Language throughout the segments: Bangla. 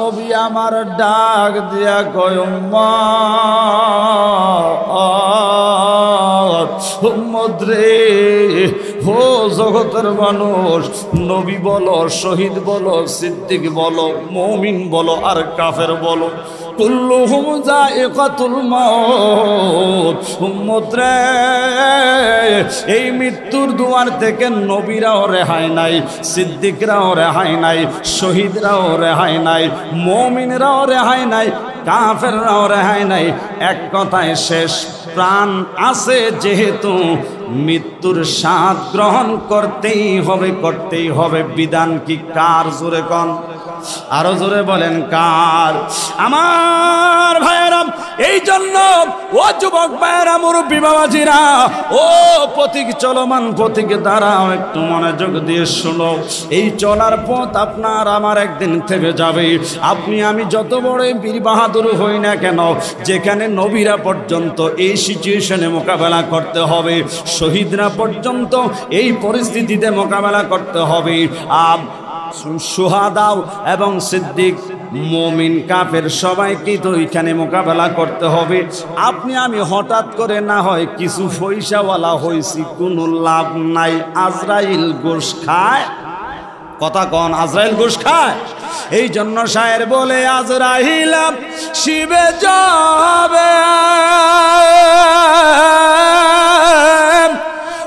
নবী আমার ডাক দিয়া কয় উম্মত রে, হো জগতের মানুষ, নবী বলো, শহীদ বলো, সিদ্দিক বলো, মুমিন বলো আর কাফের বলো, কুল্লুহুম যায়িকাতুল মাউত। উম্মত রে, এই মৃত্যুর দুয়ার থেকে নবীরাও রেহাই নাই, সিদ্দিকরাও রেহাই নাই, শহীদরাও রেহাই নাই, মুমিনরাও রেহাই নাই, কাফেররাও রেহাই নাই। এক কথায় শেষ, প্রাণ আছে যেহেতু মৃত্যুর স্বাদ গ্রহণ করতেই হবে, করতেই হবে। বিধান কি কার? জোরে কন, আরো জোরে বলেন কার? আমার ভাইয়েরা, এই জন্য ও যুবক ভাইয়েরা, মুরব্বী বাবাজিরা, ও পথিক, চলমান পথিক, দাঁড়াও, একটু মনোযোগ দিয়ে শোনো। এই চলার পথ আপনার আমার একদিন থেকে যাবে। আপনি আমি যত বড় বীর বাহাদুর হই না কেন, যেখানে নবীরা পর্যন্ত এই সিচুয়েশনে মোকাবেলা করতে হবে, শহীদরা পর্যন্ত এই পরিস্থিতিতে মোকাবেলা করতে হবে। সুহাদাও এবং সিদ্দিক, মুমিন, কাফের সবাইকে তো এখানে মোকাবেলা করতে হবে। আপনি আমি হঠাৎ করে না হয় কিছু পয়সাওয়ালা হয়েছি, কোনো লাভ নাই। আজরাইল গোশ খায়, কথা কন, আজরাইল গোশ খায়। এই জন্য শায়ের বলে, আজরাইল শিবে যাবে,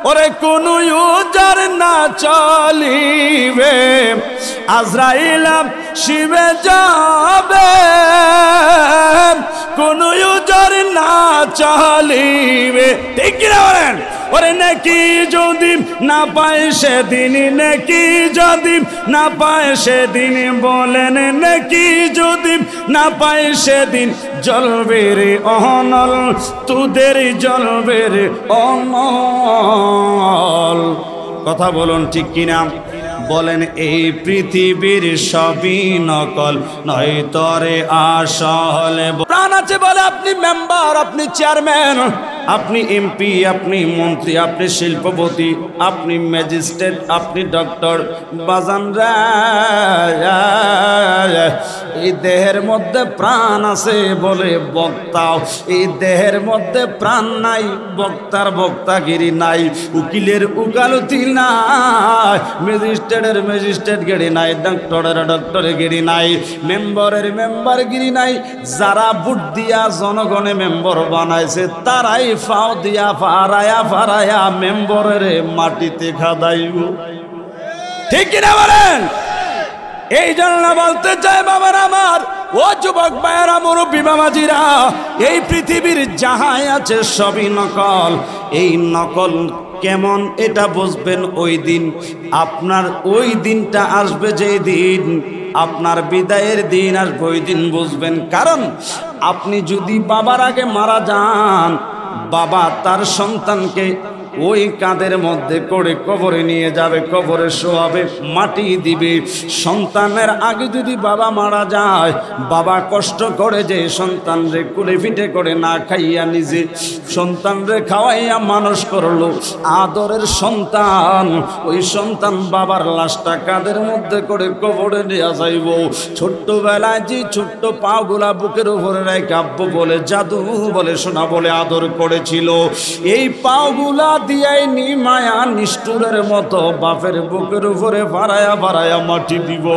ওরে কোন ইউজার না চলিবে। আজরাইল শিবে যাবে, কোন ইউজার না চলিবে। ঠিক কিনা বলেন? ওরে নাকি যদি না পায় সেদিন, নাকি যদি না পায় সেদিন, বলেন নাকি যদি না পায় সেদিন, জ্বলবে রে অনল, তোদের জ্বলবে রে অনল। কথা বলুন ঠিক কিনা বলেন? এই পৃথিবীর সবই নকল, নয় তরে আসল। প্রাণ আছে বলে আপনি মেম্বার, আপনি চেয়ারম্যান, আপনি এমপি, আপনি মন্ত্রী, আপনি শিল্পপতি, আপনি ম্যাজিস্ট্রেট, আপনি ডক্টর, বাজান রে, এই দেহের মধ্যে প্রাণ আছে বলে বক্তাও, এই দেহের মধ্যে প্রাণ নাই, বক্তার বক্তাগিরি নাই, উকিলের উকালতি নাই, ম্যাজিস্ট্রেটের ম্যাজিস্ট্রেটগিরি নাই, ডক্টরের ডক্টরগিরি নাই, মেম্বারের মেম্বারগিরি নাই। যারা ভোট দিয়া জনগণে মেম্বার বানাইছে, তারাই ফাও দিয়া ফারায়া ফারায়া মেম্বরের মাটিতে খাদাইব। ঠিক কিনা বলেন? এই জন্য বলতে চাই বাবার আমার, ও যুবক ভাইয়েরা, মুরব্বী বাবাজিরা, এই পৃথিবীর যাহাই আছে সবই নকল। এই নকল কেমন এটা বুঝবেন ওই দিন, আপনার ওই দিনটা আসবে, যেই দিন আপনার বিদায়ের দিন আসবে, ওই দিন বুঝবেন। কারণ আপনি যদি বাবার আগে মারা যান, বাবা তার সন্তানকে ওই কাঁধের মধ্যে করে কবরে নিয়ে যাবে, কবরে শোয়াবে, মাটি দিবে। সন্তানের আগে যদি বাবা মারা যায়, বাবা কষ্ট করে যে সন্তানরে কুলে পিঠে করে না খাইয়া নিজে সন্তানরে খাওয়াইয়া মানুষ করলো, আদরের সন্তান, ওই সন্তান বাবার লাশটা কাঁধের মধ্যে করে কবরে নিয়ে যাইব। ছোট্টবেলায় যে ছোট্ট পাগুলা বুকের উপরে রেখে আব্বু বলে, জাদু বলে, সোনা বলে আদর করেছিল, এই পাগুলা দিয়াই নি মায়া নিষ্ঠুরের মতো বাপের বুকের উপরে ফারায়া ফারায়া মাটি দিব।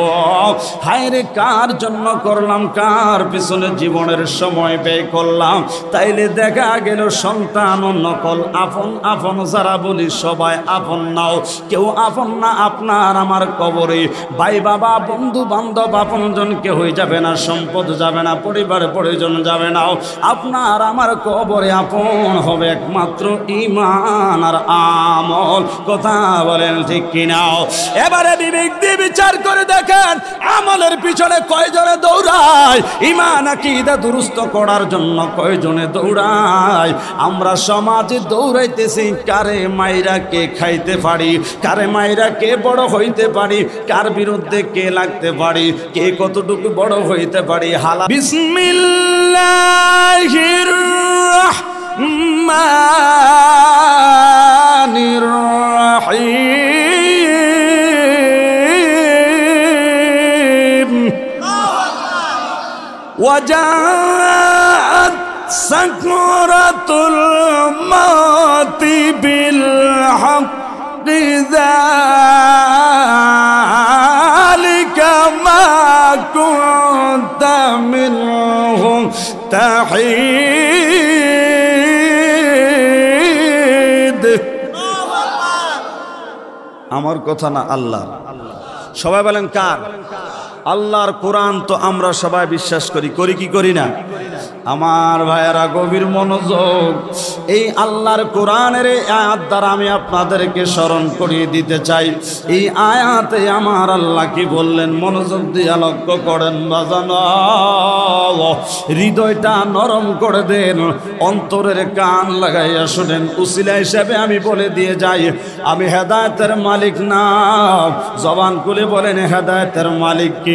হায় রে, কার জন্য করলাম, কার পিছনে জীবনের সময় ব্যয় করলাম? তাইলে দেখা গেল সন্তান নকল, আপন আপন যারা বলি সবাই আপন নাও, কেউ আপন না। আপনার আমার কবরে ভাই বাবা বন্ধু বান্ধব আপনজন কেউ হয়ে যাবে না, সম্পদ যাবে না, পরিবার পরিজন যাবে না। আপনার আমার কবরে আপন হবে একমাত্র ঈমান আর আমল। কথা বলেন ঠিক কিনা? এবারে বিবেক দিয়ে বিচার করে দেখেন, আমলের পিছনে কয়জনে দৌড়ায়, ঈমান আকীদা দুরুস্ত করার জন্য কয়জনে দৌড়ায়। আমরা সমাজে দৌড়াইতেছি কারে মাইরা কে খাইতে পারি, কারে মাইরা কে বড় হইতে পারি, কার বিরুদ্ধে কে লাগতে পারি, কে কতটুকু বড় হইতে পারি। হালা বিসমিল্লাহির রহমানির রহিম। ওয়াজাআত সাকরাতুল মাউতি বিল হাক্কি যালিকা মা কুনতা মিনহু তাহিদ। আমার কথা না, আল্লাহ। সবাই বলেন কার? আল্লাহর কোরআন তো আমরা সবাই বিশ্বাস করি, করি কি করি না? আমার ভাইয়েরা গভীর মনোযোগ, এই আল্লাহর কোরআনের আয়াত দ্বারা আমি আপনাদেরকে স্মরণ করিয়ে দিতে চাই। এই আয়াতে আমার আল্লাহ কি বললেন মনোযোগ দিয়ে লক্ষ্য করেন বাজানো, হৃদয়টা নরম করে দেন, অন্তরের কান লাগাইয়া শুনেন। উসিলা হিসাবে আমি বলে দিয়ে যাই, আমি হেদায়েতের মালিক না। জবান খুলে বলেন হেদায়েতের মালিক কি?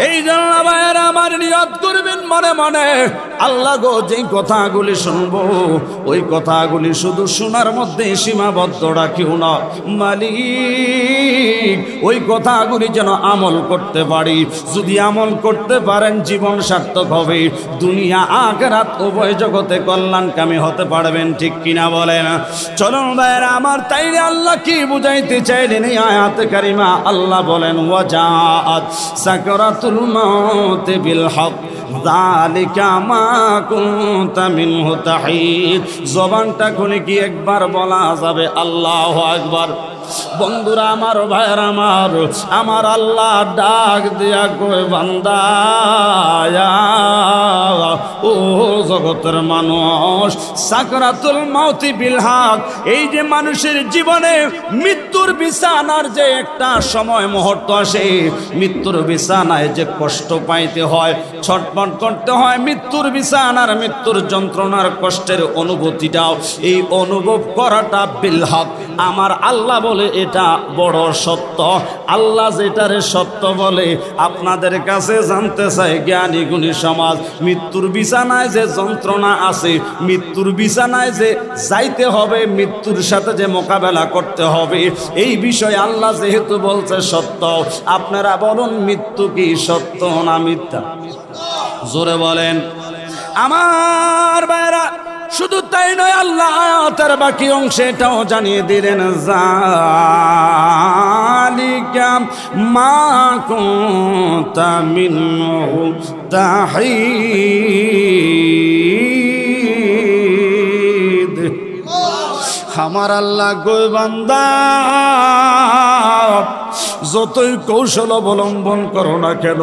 এই জন্য ভাইয়েরা আমার নিয়ত করবেন মনে মনে, আল্লাহ গো যেই কথাগুলি শুনবো ওই কথাগুলি শুধু শোনার মধ্যে সীমাবদ্ধ রাখিও না মালিক, ওই কথাগুলি যেন আমল করতে পারি। যদি আমল করতে পারেন জীবন সার্থক হবে, দুনিয়া আখিরাত উভয় জগতে কল্যাণকামী হতে পারবেন, ঠিক কিনা বলেন? চলুন ভাইয়েরা আমার, তাইলে আল্লাহ কি বুঝাইতে চাইলেন এই আয়াতে কারিমা? আল্লাহ বলেন ওয়াজাআত সাকরাতুল মাউতি বিল হক যালিকা মা কুনতা মিনহু তাহিদ। জবানটা খুলে কি একবার বলা যাবে আল্লাহু আকবার? বন্ধুরা আমার, ভাইয়ের আমার, আমার আল্লাহ ডাক দিয়া কই বান্দা ও জগতের মানুষ, সাকরাতুল মাউতি বিল হক, এই যে মানুষের জীবনে মৃত্যুর বিছানার যে একটা সময় মুহূর্ত আসে, মৃত্যুর বিছানায় যে কষ্ট পাইতে হয়, ছটফট করতে হয়, মৃত্যুর বিছানার মৃত্যুর যন্ত্রণার কষ্টের অনুভূতিটাও এই অনুভব করাটা বিল হক। আমার আল্লাহ বলে এটা বড় সত্য। আল্লাহ যেটারে সত্য বলে আপনাদের কাছে জানতে চাই জ্ঞানী গুণী সমাজ, মৃত্যুর বিছানায় যে যন্ত্রণা আছে, মৃত্যুর বিছানায় যে যাইতে হবে, মৃত্যুর সাথে যে মোকাবেলা করতে হবে, এই বিষয়ে আল্লাহ যেহেতু বলছে সত্য, আপনারা বলুন মৃত্যু কি সত্য না মিথ্যা? জোরে বলেন আমার ভাইরা। শুধু তাই নয়, আল্লাহ আয়াতের বাকি অংশে এটাও জানিয়ে দিলেন যালিকা মা কুনতা মিনহু তাহিদ। আমার আল্লাহ কই বান্দা, যতই কৌশল অবলম্বন করো না কেন,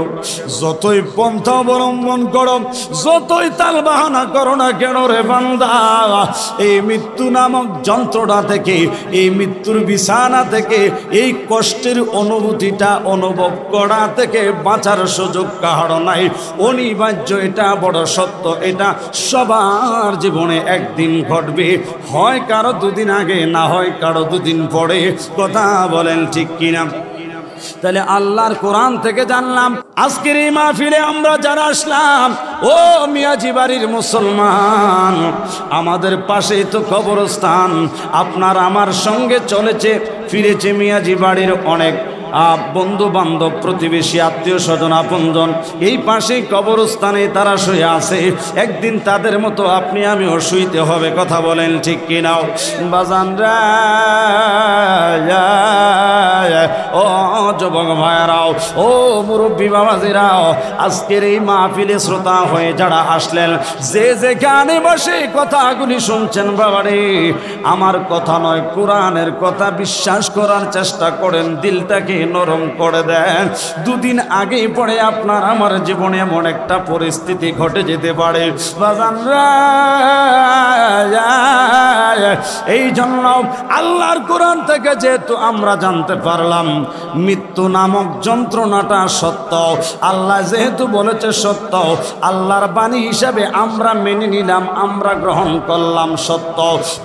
যতই পন্থা অবলম্বন করো, যতই তাল বাহানা করো না কেন রে বান্দা, এই মৃত্যু নামক যন্ত্রণা থেকে, এই মৃত্যুর বিছানা থেকে, এই কষ্টের অনুভূতিটা অনুভব করা থেকে বাঁচার সুযোগ কাহারও নাই, অনিবার্য। এটা বড় সত্য, এটা সবার জীবনে একদিন ঘটবে, হয় কারো দুদিন আগে, না হয় কারো দুদিন পরে। কথা বলেন ঠিক কিনা? তাহলে আল্লাহর কোরআন থেকে জানলাম, আজকের এই মাহফিলে আমরা যারা আসলাম, ও মিয়াজি বাড়ির মুসলমান, আমাদের পাশেই তো কবরস্থান। আপনার আমার সঙ্গে চলেছে ফিরেছে মিয়াজি বাড়ির অনেক বন্ধু বান্ধব, প্রতিবেশী, আত্মীয় স্বজন, আপনজন, এই পাশেই কবরস্থানে তারা শুয়ে আছে। একদিন তাদের মতো আপনি আমিও শুইতে হবে। কথা বলেন ঠিক কিনা? বাজানরা, ও যুবক ভাইরাও, ও মুরব্বী বাবাজিরাও, আজকের এই মাহফিলে শ্রোতা হয়ে যারা আসলেন, যে যেখানে বসে কথাগুলি শুনছেন, বাবারে আমার কথা নয়, কোরআনের কথা বিশ্বাস করার চেষ্টা করেন, দিলটাকে নরম করে দেন। দুদিন আগেই পরে আপনার আমার জীবনে এমন একটা পরিস্থিতি ঘটে যেতে পারে বাজানরা। এই জন্য আল্লাহর কোরআন থেকে যেহেতু আমরা জানতে পারলাম মৃত্যু নামক যন্ত্রণাটা সত্য, আল্লাহ যেহেতু বলেছে সত্য, আল্লাহর বাণী হিসাবে আমরা মেনে নিলাম, আমরা গ্রহণ করলাম, সত্য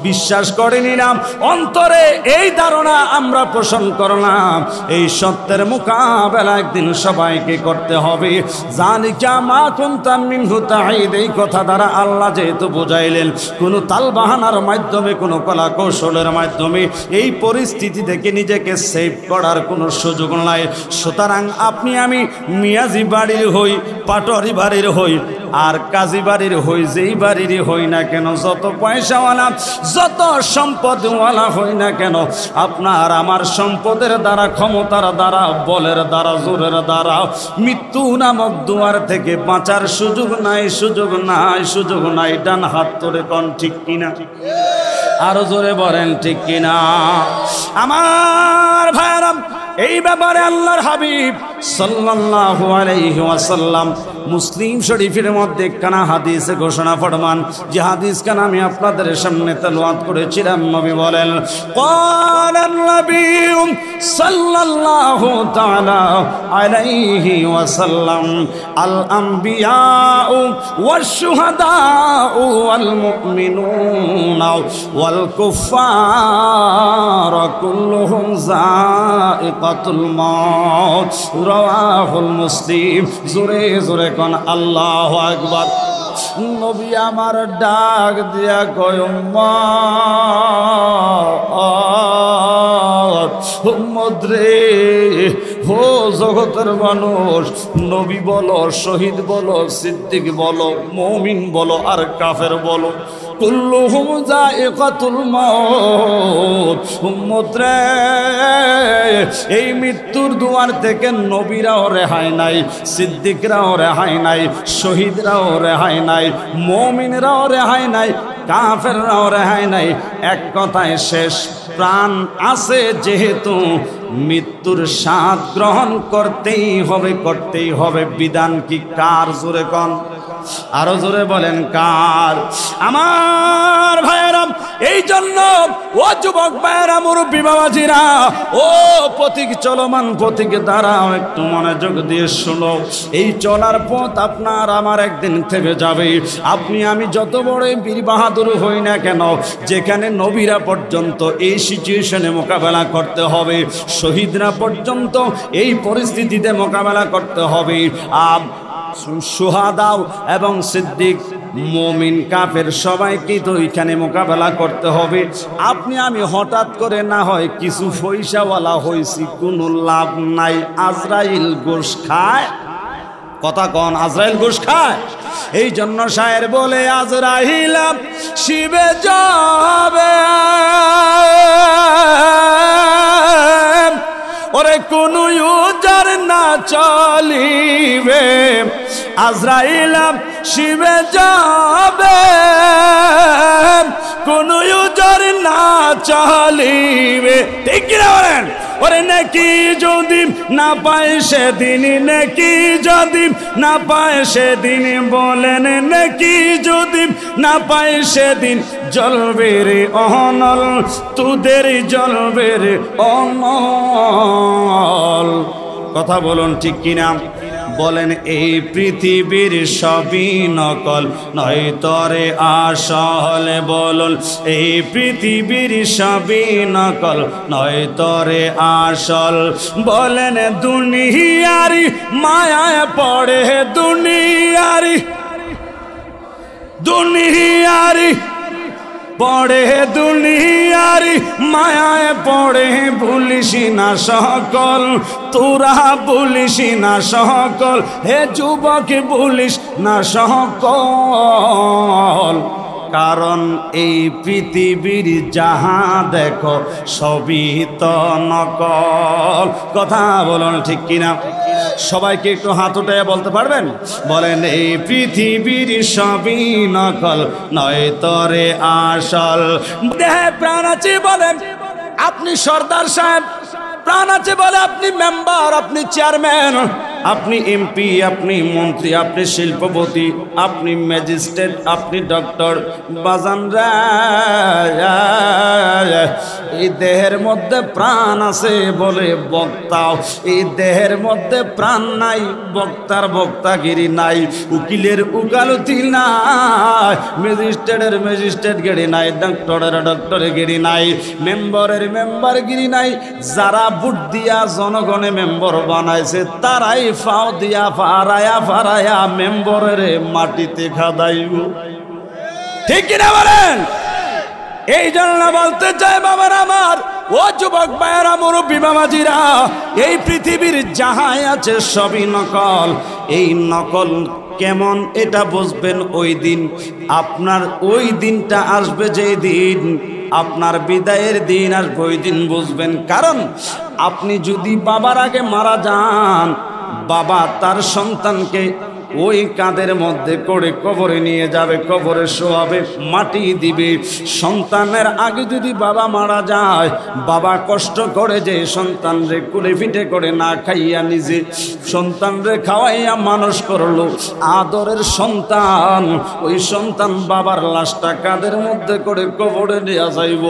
বিশ্বাস করে নিলাম, অন্তরে এই ধারণা আমরা পোষণ করলাম, এই এই সত্যের মোকাবেলা একদিন সবাইকে করতে হবে। জালিকা মা কুনতা মিনহু তাহিদ, এই কথা দ্বারা আল্লাহ যেহেতু বুঝাইলেন, কোনো তালবাহানার মাধ্যমে, কোনো কলা কৌশলের মাধ্যমে এই পরিস্থিতি থেকে নিজেকে সেভ করার কোনো সুযোগ নাই। সুতরাং আপনি আমি মিয়াজি বাড়ির হই, পাটরি বাড়ির হই, আর কাজী বাড়ির হই, যেই বাড়িরই হই না কেন, যত পয়সাওয়ালা, যত সম্পদওয়ালা হই না কেন, আপনার আমার সম্পদের দ্বারা, ক্ষমতার দ্বারা, বলের দ্বারা, জোরের দ্বারা মৃত্যু নামক দুয়ার থেকে বাঁচার সুযোগ নাই, সুযোগ নাই, সুযোগ নাই। ডান হাত তোরে কোন ঠিক কিনা? আরো জোরে বলেন ঠিক কিনা? আমার ভাইরা, এই ব্যাপারে আল্লাহর হাবিব সাল্লাল্লাহু আলাইহি ওয়াসাল্লাম মুসলিম শরীফের মধ্যে একখানা হাদিসে ঘোষণা ফরমান, যে হাদিসখানা আমি আপনাদের সামনে তেলাওয়াত করেছিলাম। নবী বলেন, ক্বালান নবী সাল্লাল্লাহু তাআলা আলাইহি ওয়াসাল্লাম, আল আমবিয়াউ ওয়াশ শুহাদাউ ওয়াল মুমিনুনা ওয়াল কুফফার কুল্লুহুম যায়িকাতুল মাউত, রাওয়াহুল মুসলিম। জোরে জোরে কোন আল্লাহু আকবার। নবী আমার ডাক দিয়া কয়, উম্মত রে, হো জগতের মানুষ, নবী বলো, শহীদ বলো, সিদ্দিক বলো, মুমিন বলো, আর কাফের বলো, কুল্লুহুম যায়িকাতুল মাউত। উম্মত রে, এই মৃত্যুর দুয়ার থেকে নবীরাও রেহাই নাই, সিদ্দিকরাও রেহাই নাই, শহীদরাও রেহাই নাই, মুমিনরাও রেহাই নাই, কাফেররাও রেহাই নাই। এক কথায় শেষ, প্রাণ আছে যেহেতু মৃত্যুর স্বাদ গ্রহণ করতেই হবে, করতেই হবে। বিধান কি কার? জোরে কন, আরো জোরে বলেন কার? আমার ভাইয়েরা, এই জন্য ও যুবক ভাইয়েরা, মুরব্বী বাবাজিরা, ও পথিক, চলমান পথিক, দাঁড়াও, একটু মনোযোগ দিয়ে শোনো। এই চলার পথ আপনার আমার একদিন থেমে যাবে। আপনি আমি যত বড় বীর বাহাদুর হই না কেন, যেখানে নবীরা পর্যন্ত এই সিচুয়েশনে মোকাবেলা করতে হবে, শহীদরা পর্যন্ত এই পরিস্থিতিতে মোকাবেলা করতে হবে, শুহাদাও এবং সিদ্দিক, মুমিন, কাফের সবাইকে তো এখানে মোকাবেলা করতে হবে। আপনি আমি হঠাৎ করে না হয় কিছু পয়সাওয়ালা হয়েছি, কোনো লাভ নাই। আজরাইল গোশ খায়, কথা কন, আজরাইল গোশ খায়। এই জন্য শায়ের বলে, আজরাইল শিবে যাবে, ওরে কোন ইউজার না চলিবে, আজরাইল শিবে যাবে, কোন ইউজার না চলিবে। ঠিক কিনা বলেন? ওরে নাকি যদি না পায় সেদিন, নাকি যদি না পায় সেদিন, বলেন নাকি যদি না পায় সেদিন, জ্বলবে রে অনল, তোদের জ্বলবে রে অনল। কথা বলুন ঠিক কিনা? বলেন, এই পৃথিবীর সবই নকল, নয় তরে আসল। বলুন, এই পৃথিবীর সবই নকল, নয় তরে আসল। বলেন, দুনিয়ারি মায়ায় পড়ে, দুনিয়ারি, দুনিয়ারি পড়ে, দুনিয়ারি মায়ায় পড়ে, ভুলিস না সকল, তোরা ভুলিস না সকল, হে যুবক ভুলিস না সকল। কারণ এই পৃথিবীর যাহা দেখো সবই তো নকল। কথা বলুন ঠিক কিনা? সবাইকে একটু হাত উঠাইয়া বলতে পারবেন? বলেন, এই পৃথিবীর সবই নকল, নয় তরে আসল। দেহে প্রাণ আছে বলেন আপনি সর্দার সাহেব, প্রাণ আছে বলে আপনি মেম্বার, আপনি চেয়ারম্যান, আপনি এমপি, আপনি মন্ত্রী, আপনি শিল্পপতি, আপনি ম্যাজিস্ট্রেট, আপনি ডক্টর, বাজান রে, এই দেহের মধ্যে প্রাণ আছে বলে বক্তা, এই দেহের মধ্যে প্রাণ নাই, বক্তার বক্তাগিরি নাই, উকিলের উকালতি নাই, ম্যাজিস্ট্রেটের ম্যাজিস্ট্রেটগিরি নাই, ডক্টরের ডক্টরগিরি নাই, মেম্বারের মেম্বারগিরি নাই। যারা ভোট দিয়া জনগণে মেম্বার বানাইছে তারাই ফাও দিয়া ফারায়া ফারায়া মেম্বরের মাটিতে খাদাইব। ঠিক কিনা বলেন? এই জন্য বলতে চাই বাবার আমার, ও যুবক ভাইয়েরা, মুরব্বী বাবাজিরা, এই পৃথিবীর যাহাই আছে সবই নকল। এই নকল কেমন এটা বুঝবেন ওই দিন, আপনার ওই দিনটা আসবে, যেই দিন আপনার বিদায়ের দিন আসবে, ওই দিন বুঝবেন। কারণ আপনি যদি বাবার আগে মারা যান, বাবা তার সন্তানকে ওই কাঁধের মধ্যে করে কবরে নিয়ে যাবে, কবরে শোয়াবে, মাটি দিবে। সন্তানের আগে যদি বাবা মারা যায়, বাবা কষ্ট করে যে সন্তানরে কুলে পিঠে করে না খাইয়া নিজে সন্তানরে খাওয়াইয়া মানুষ করলো, আদরের সন্তান, ওই সন্তান বাবার লাশটা কাঁধের মধ্যে করে কবরে নিয়ে যাইব।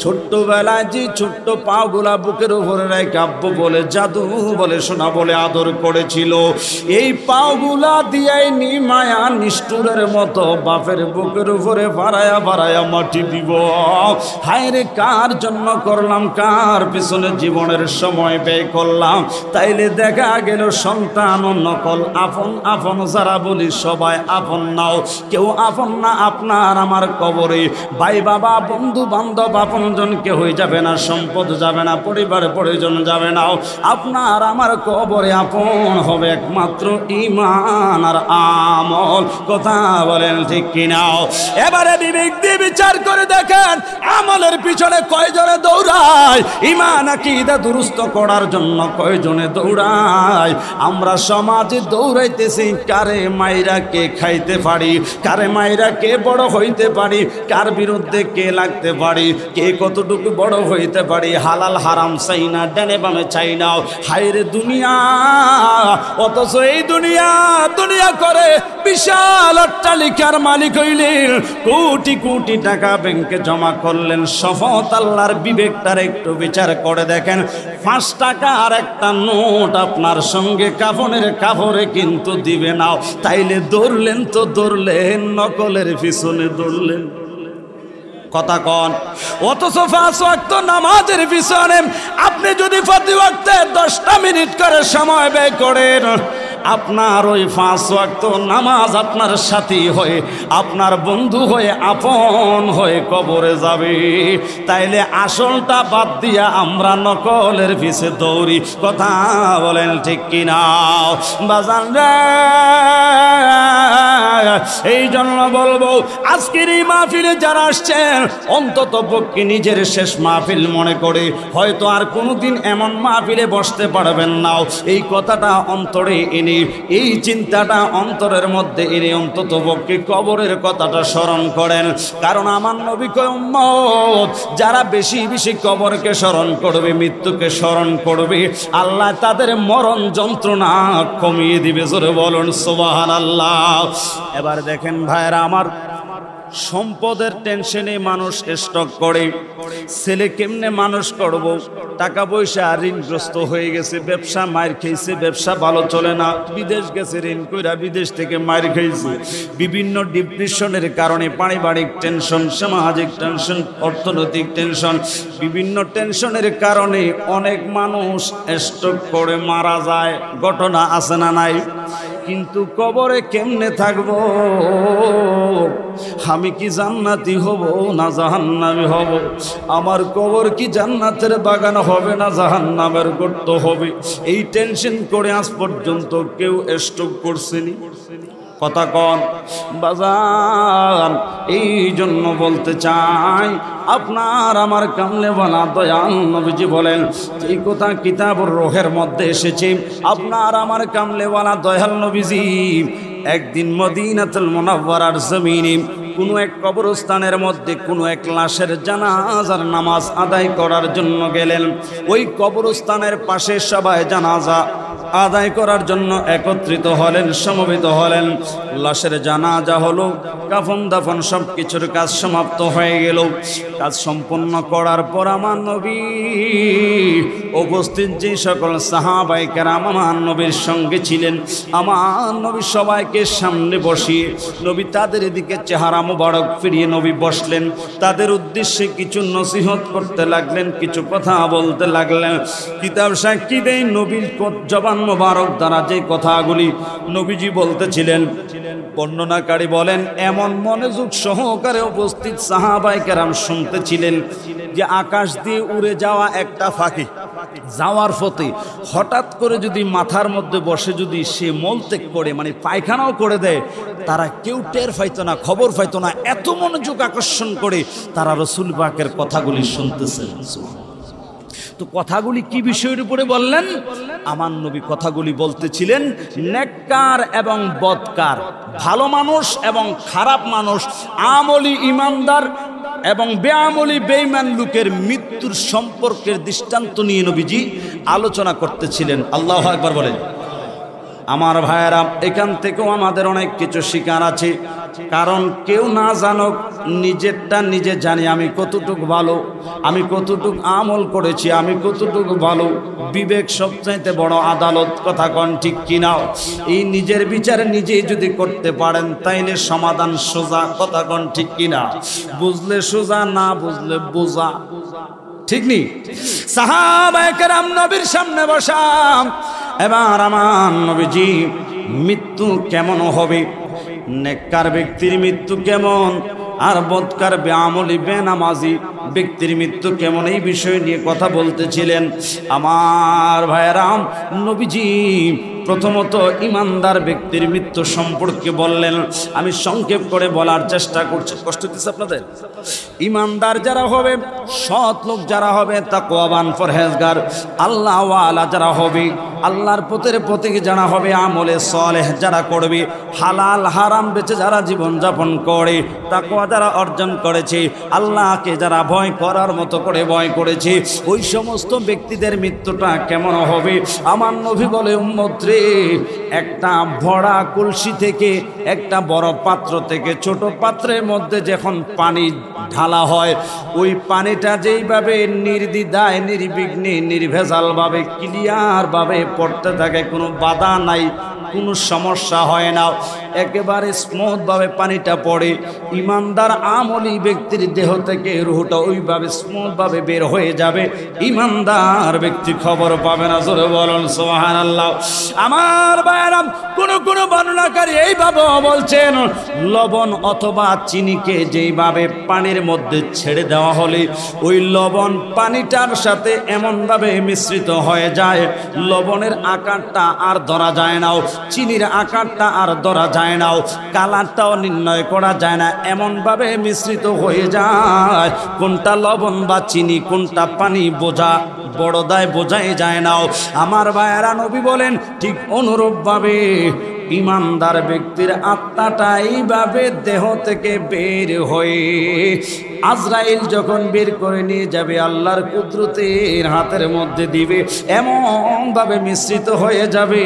ছোট্টবেলায় যে ছোট্ট পাগুলা বুকের উপরে রেখে আব্বু বলে, জাদু বলে, সোনা বলে আদর করেছিল, এই পাগুলা দিয়াই নি মায়া নিষ্ঠুরের মতো বাপের বুকের উপরে ফারায়া ফারায়া মাটি দিব। হায় রে, কার জন্য করলাম, কার পিছনে জীবনের সময় ব্যয় করলাম। তাইলে দেখা গেল সন্তান নকল, আপন আপন যারা বলি সবাই আপন নাও, কেউ আপন না আপনার আমার কবরে। ভাই বাবা বন্ধু বান্ধব আপনজন কেউ হয়ে যাবে না, সম্পদ যাবে না, পরিবার পরিজন যাবে না, আপনার আমার কবরে আপন হবে একমাত্র ঈমান আর আমল। কথা বলেন ঠিক কিনা? এবারে বিবেক দিয়ে বিচার করে দেখেন, আমলের পিছনে কয়জনে দৌড়ায়, ঈমান আকীদা দুরুস্ত করার জন্য কয়জনে দৌড়ায়। আমরা সমাজে দৌড়াইতেছি কারে মাইরা কে খাইতে পারি, কারে মাইরা কে বড় হইতে পারি, কার বিরুদ্ধে কে লাগতে পারি, কে কতটুকু বড় হইতে পারি। হালাল হারাম চাই না, ডানে বামে চাই না। হায়রে দুনিয়া, অথচ এই দুনিয়া দুনিয়া করে বিশাল অট্টালিকার মালিক হইলেন, কোটি কোটি টাকা ব্যাংকে জমা করলেন। শপথ আল্লাহর বিবেকটার একটু বিচার করে দেখেন, 5 টাকার একটা নোট আপনার সঙ্গে কাফনের কাপড়ে কিন্তু দিবে না। তাইলে দৌড়লেন তো দৌড়লেন, নকলের পিছনে দৌড়লেন। কথা কন? অথচ 5 ওয়াক্ত নামাজের পিছনে আপনি যদি প্রতি ওয়াক্তে 10টা মিনিট করে সময় ব্যয় করেন, আপনার ওই 5 ওয়াক্ত নামাজ আপনার সাথী হয়ে, আপনার বন্ধু হয়ে, আপন হয়ে কবরে যাবে। তাইলে আসলটা বাদ দিয়া আমরা নকলের পিছে দৌড়ি। কথা বলেন ঠিক কিনা বাজান রে? এই জন্য বলবো, আজকের এই মাহফিলে যারা আসছেন, অন্তত পক্ষে নিজের শেষ মাহফিল মনে করে, হয়তো আর কোনোদিন এমন মাহফিলে বসতে পারবেন না, এই কথাটা অন্তরে এনে, এই চিন্তাটা অন্তরের মধ্যে এনে অন্তত পক্ষে কবরের কথাটা স্মরণ করেন। কারণ আমার নবী কয়, উম্মত যারা বেশি বেশি কবরকে স্মরণ করবে, মৃত্যুকে স্মরণ করবে, আল্লাহ তাদের মরণ যন্ত্রণা কমিয়ে দিবে। জোরে বলুন সুবহানাল্লাহ। এবার দেখেন ভাইরা আমার, সম্পদের টেনশনে মানুষ স্টক করে, ছেলে কেমনে মানুষ করব, টাকা পয়সা ঋণগ্রস্ত হয়ে গেছে, ব্যবসা মার খেয়েছে, ব্যবসা ভালো চলে না, বিদেশ গেছে ঋণ কইরা, বিদেশ থেকে মার খেয়েছে, বিভিন্ন ডিপ্রেশনের কারণে, পারিবারিক টেনশন, সামাজিক টেনশন, অর্থনৈতিক টেনশন, বিভিন্ন টেনশনের কারণে অনেক মানুষ স্টক করে মারা যায়। ঘটনা আছে না নাই? কিন্তু কবরে কেমনে থাকবো? আমি কি জান্নাতি হব না জাহান্নামী হব? আমার কবর কি জান্নাতের বাগান হবে না জাহান্নামের গর্ত হবে? এই টেনশন করে আজ পর্যন্ত কেউ স্ট্রোক করছেনি? কথা কন বাজান। এই জন্য বলতে চাই, আপনার আমার কামলে বলা দয়াল নবীজি বলেন, এই কথা কিতাবুর রূহের মধ্যে এসেছে। আপনার আমার কামলে বলা দয়াল নবীজি একদিন মদিনাতুল মুনাওয়ারার জমিনে কোনো এক কবরস্থানের মধ্যে কোনো এক লাশের জানাজার নামাজ আদায় করার জন্য গেলেন। ওই কবরস্থানের পাশে সবাই জানাজা আদায় করার জন্য একত্রিত হলেন, সমবেত হলেন। লাশের জানাজা হলো, কাফন দাফন সব কিছুর কাজ সমাপ্ত হয়ে গেল। কাজ সম্পন্ন করার পর আমার নবী উপস্থিত যে সকল সাহাবায়ে কেরাম আমার নবীর সঙ্গে ছিলেন, আমার নবী সবাইকে সামনে বসিয়ে নবী তাদের দিকে চেহারা মোবারক ফিরিয়ে নবী বসলেন। তাদের উদ্দেশ্যে কিছু নসিহত করতে লাগলেন, কিছু কথা বলতে লাগলেন। কিতাব সাক্ষী দেয় নবীর জবান মোবারক দ্বারা যে কথাগুলি নবীজি বলতেছিলেন, বর্ণনাকারী বলেন এমন মনোযোগ সহকারে উপস্থিত সাহাবায়ে কেরাম শুনতেছিলেন যে আকাশ দিয়ে উড়ে যাওয়া একটা পাখি যাওয়ার পথে হঠাৎ করে যদি মাথার মধ্যে বসে যদি সে মলত্যাগ করে, মানে পায়খানাও করে দেয়, তারা কেউ টের পাইতো না, খবর পাইতো না। এত মনোযোগ আকর্ষণ করে তারা রাসূল পাকের কথাগুলি শুনতেছেন। তো কথাগুলি কি বিষয়ের উপরে বললেন? আমার নবী কথাগুলি বলতেছিলেন নেককার এবং বদকার, ভালো মানুষ এবং খারাপ মানুষ, আমলি ইমানদার এবং বেআমলি বেঈমান লোকের মৃত্যুর সম্পর্কের দৃষ্টান্ত নিয়ে নবীজি আলোচনা করতেছিলেন। আল্লাহু আকবার বলেন। আমার ভাইয়েরা, এখান থেকেও আমাদের অনেক কিছু শিকার আছে। কারণ কেউ না জানুক, নিজেরটা নিজে জানি আমি কতটুকু ভালো, আমি কতটুকু আমল করেছি, আমি কতটুকু ভালো। বিবেক সবচাইতে বড় আদালত, কথা কন ঠিক কিনা? এই নিজের বিচার নিজেই যদি করতে পারেন তাইলে সমাধান সোজা, কথা কন ঠিক কিনা? বুঝলে সোজা, না বুঝলে বোঝা, ঠিক নি? সাহাবায়ে কেরাম নবীর সামনে বসা। এবার আমার নবীজি মৃত্যু কেমন হবে, নেককার ব্যক্তির মৃত্যু কেমন আর বদকার বেআমলি বেনামাজি ব্যক্তির মৃত্যু কেমন, এই বিষয় নিয়ে কথা বলতেছিলেন। আমার ভাইয়েরাম, নবীজি প্রথমত ইমানদার ব্যক্তির মৃত্যু সম্পর্কে বললেন। আমি সংক্ষেপ করে বলার চেষ্টা করছি, কষ্ট দিচ্ছে আপনাদের। ইমানদার যারা হবে, সৎ লোক যারা হবে, তাকওয়াবান পরহেজগার আল্লাহ ওয়ালা যারা হবে, আল্লাহর পথের প্রতীক যারা হবে, আমলে সালেহ যারা করবে, হালাল হারাম বেঁচে যারা জীবন যাপন করে, তাকওয়া যারা অর্জন করেছে, আল্লাহকে যারা ভয় করার মতো করে ভয় করেছে, ওই সমস্ত ব্যক্তিদের মৃত্যুটা কেমন হবে? আমার নবী বলে, উম্মত রে, একটা ভরা কলসি থেকে, একটা বড় পাত্র থেকে ছোট পাত্রের মধ্যে যখন পানি ঢালা হয়, ওই পানিটা যেইভাবে নির্দ্বিধায় নির্বিঘ্নে নির্ভেজাল ভাবে ক্লিয়ার ভাবে পড়তে থাকে, কোনো বাধা নাই, কোনো সমস্যা হয় না, একেবারে স্মুথ ভাবে পানিটা পড়ে। ইমানদার আমলি ব্যক্তির দেহ থেকে রুহটা ওইভাবে স্মুথ ভাবে বের হয়ে যাবে। ইমানদার ব্যক্তি খবর পাবে না। জোরে বলুন সুবহানাল্লাহ। আমার ভাইরাম, কোন বর্ণনাকারী এইভাবে বলছেন, লবণ অথবা চিনিকে যেইভাবে পানির মধ্যে ছেড়ে দেওয়া হলে ওই লবণ পানিটার সাথে এমনভাবে মিশ্রিত হয়ে যায়, লবণের আকারটা আর ধরা যায় না, চিনির আকারটা আর ধরা যায় না, কালারটাও নির্ণয় করা যায় না, এমনভাবে মিশ্রিত হয়ে যায় কোনটা লবণ বা চিনি কোনটা পানি বড়দায় বোঝাই যায় না। আমার ভাইয়েরা, নবী বলেন ঠিক অনুরূপভাবে ইমানদার ব্যক্তির আত্মাটা এইভাবে দেহ থেকে বের হয়ে আজরাইল যখন বের করে নিয়ে যাবে, আল্লাহর কুদরতের হাতের মধ্যে দিবে, এমন ভাবে মিশ্রিত হয়ে যাবে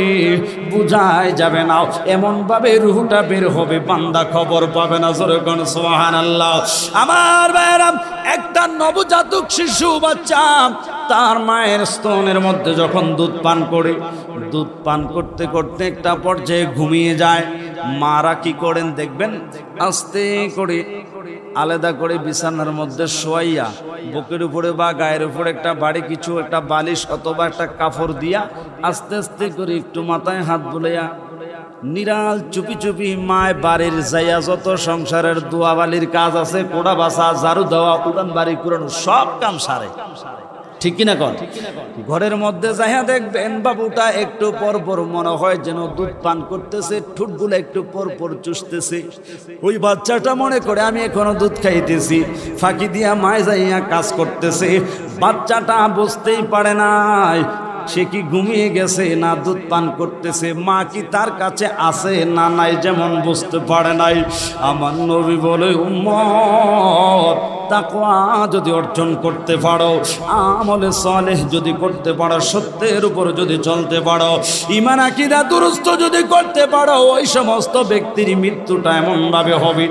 বুঝাই যাবে না, এমন ভাবে রূহটা বের হবে, বান্দা খবর পাবে না। জোরে কোন সুবহানাল্লাহ। আমার ভাইরা, একটা নবজাতক শিশু বাচ্চা তার মায়ের স্তনের মধ্যে যখন দুধ পান করে, দুধ পান করতে করতে একটা পর্যায়ে ঘুমিয়ে যায়, মারা কি করেন দেখবেন, আস্তে করে আলাদা করে বিছানার মধ্যে শোয়াইয়া বুকের উপরে বা গায়ের উপরে একটা বাড়ি কিছু একটা বালিশ অথবা একটা কাপড় দিয়া আস্তে আস্তে করে একটু মাথায় হাত বুলাইয়া নিরাল চুপি চুপি মায় বাড়ির যাইয়া যত সংসারের দোয়াবালির কাজ আছে, কোড়া বাসা, ঝাড়ু দেওয়া, উড়ান বাড়ি কুড়ানো, সব কাম সারে, ঠিক কিনা কন? ঘরের মধ্যে যাইয়া দেখবেন বাবুটা একটু পর পর মনে হয় যেন দুধ পান করতেছে, ঠোঁটগুলো একটু পর পর চুষতেছে। ওই বাচ্চাটা মনে করে আমি এখনো দুধ খাইতেছি, ফাঁকি দিয়া মায় যাইয়া কাজ করতেছে। বাচ্চাটা বুঝতেই পারে নাই সে কি ঘুমিয়ে গেছে না দুধ পান করতেছে, মা কি তার কাছে আছে না নাই, যেমন বুঝতে পারে নাই। আমার নবী বলে, উম্মত তাকওয়া যদি অর্জন করতে পারো, আমলে সালেহ যদি করতে পারো, সত্যের উপর যদি চলতে পারো, ঈমান আকীদা দুরুস্ত যদি করতে পারো, ওই সমস্ত ব্যক্তির মৃত্যুটা এমন ভাবে হবে,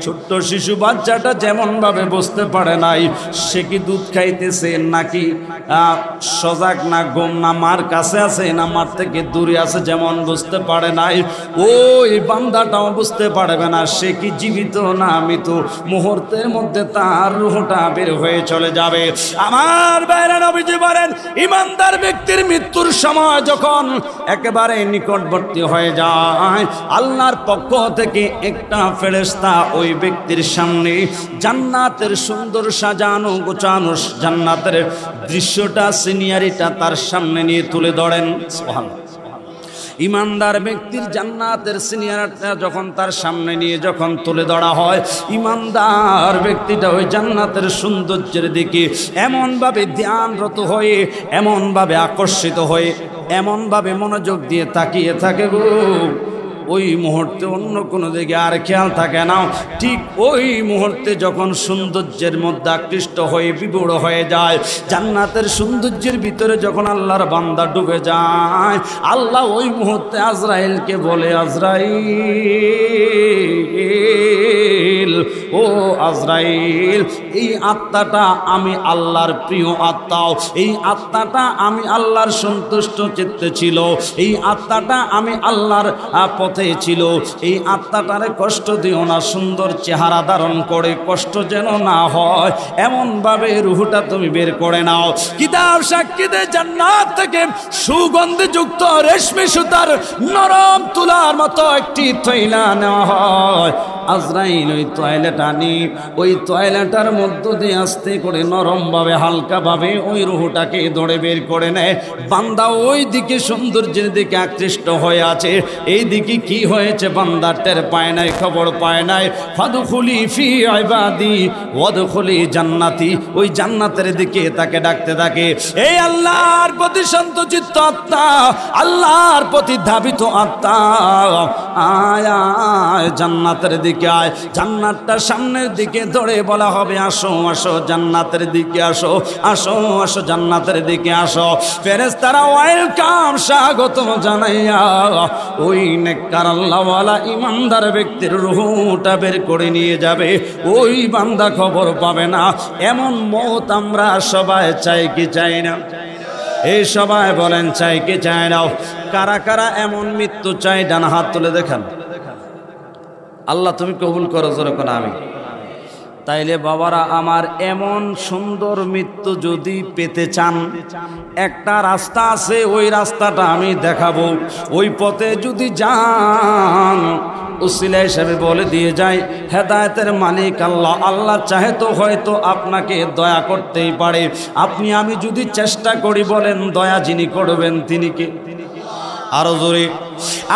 ছোট্ট শিশু বাচ্চাটা যেমন ভাবে বুঝতে পারে নাই সে কি দুধ খাইতেছে নাকি সজাগ না ঘুম না মার কাছে আছে না মার থেকে দূরে আছে, যেমন বুঝতে পারে নাই ওই বান্দাটাও বুঝতে পারবে না সে কি জীবিত না মৃত। মুহূর্তের মধ্যে তার রূহটা বের হয়ে চলে যাবে। আমার বাইরে নবীজি বলেন, ইমানদার ব্যক্তির মৃত্যুর সময় যখন একেবারে নিকটবর্তী হয়ে যায়, আল্লাহর পক্ষ থেকে একটা ফেরেশতা ওই ব্যক্তির সামনে জান্নাতের সুন্দর সাজানো গোছানো জান্নাতের দৃশ্যটা সিনিয়রিটা তার সামনে নিয়ে তুলে ধরেন। সুবহানাল্লাহ। ইমানদার ব্যক্তির জান্নাতের সিনিয়রটা যখন তার সামনে নিয়ে যখন তুলে ধরা হয়, ইমানদার ব্যক্তিটা ওই জান্নাতের সৌন্দর্যের দিকে এমনভাবে ধ্যানরত হয়ে, এমনভাবে আকর্ষিত হয়ে, এমনভাবে মনোযোগ দিয়ে তাকিয়ে থাকে গো, ওই মুহূর্তে অন্য কোনো দিকে আর খেয়াল থাকে না। ঠিক ওই মুহূর্তে যখন সৌন্দর্যের মধ্যে আকৃষ্ট হয়ে বিভোর হয়ে যায়, জান্নাতের সৌন্দর্যের ভিতরে যখন আল্লাহর বান্দা ডুবে যায়, আল্লাহ ওই মুহূর্তে আজরাইলকে বলে, আজরাইল, ও আজরাইল, এই আত্মাটা আমি আল্লাহর প্রিয় আত্মা, এই আত্মাটা আমি আল্লাহর সন্তুষ্ট চিত্তে ছিল, এই আত্মাটা আমি আল্লাহর পথে ছিল, এই আত্মাটারে কষ্ট দিও না, সুন্দর চেহারা ধারণ করে কষ্ট যেন না হয় এমন ভাবে রূহটা তুমি বের করে নাও। কিতাব সাক্ষী দেয় জান্নাত থেকে সুগন্ধিযুক্ত রেশমি সুতার নরম তুলার মতো একটি তৈলা নেওয়া হয়। আজরাইল ওই টয়লেট আনি, ওই টয়লেটার মধ্য দিয়ে আস্তে করে নরমভাবে হালকাভাবে ওই রূহটাকে ধরে বের করে নেয়। বান্দা ওই দিকে সৌন্দর্যের দিকে আকৃষ্ট হয়ে আছে, এই দিকে কি হয়েছে বান্দা টের পায় নাই, খবর পায় নাই। ফাদখুলি ফি ইবাদি ওয়াদখুলি জান্নাতি, ওই জান্নাতের দিকে তাকে ডাকতে থাকে। এই আল্লাহর প্রতি সন্তচিত্ত আত্মা, আল্লাহর প্রতি ধাবিত আত্মা, আয় আয় জান্নাতের দিকে আয়। জান্নাতটা সামনের দিকে ধরে বলা হবে, আসো আসো জান্নাতের দিকে আসো, আসো আসো জান্নাতের দিকে আসো। ফেরেশতারা ওয়েলকাম, স্বাগতম জানাইয়া ওই নেককার আল্লাহওয়ালা ইমানদার ব্যক্তির রূহটা বের করে নিয়ে যাবে। ওই বান্দা খবর পাবে না। এমন মওত আমরা সবাই চাই কি চাই না? এই সবাই বলেন চাই কি চাই না? কারা কারা এমন মৃত্যু চাই? ডান হাত তুলে দেখান। আল্লাহ তুমি কবুল করো, যেরকম আমি। তাইলে বাবারা আমার, এমন সুন্দর মৃত্যু যদি পেতে চান, একটা রাস্তা আছে, ওই রাস্তাটা আমি দেখাবো। ওই পথে যদি যান, উসিলা হিসেবে বলে দিয়ে যায়, হেদায়েতের মালিক আল্লাহ, আল্লাহ চাহে তো হয়তো আপনাকে দয়া করতেই পারে। আপনি আমি যদি চেষ্টা করি, বলেন দয়া যিনি করবেন তিনি কে? আরো জোরে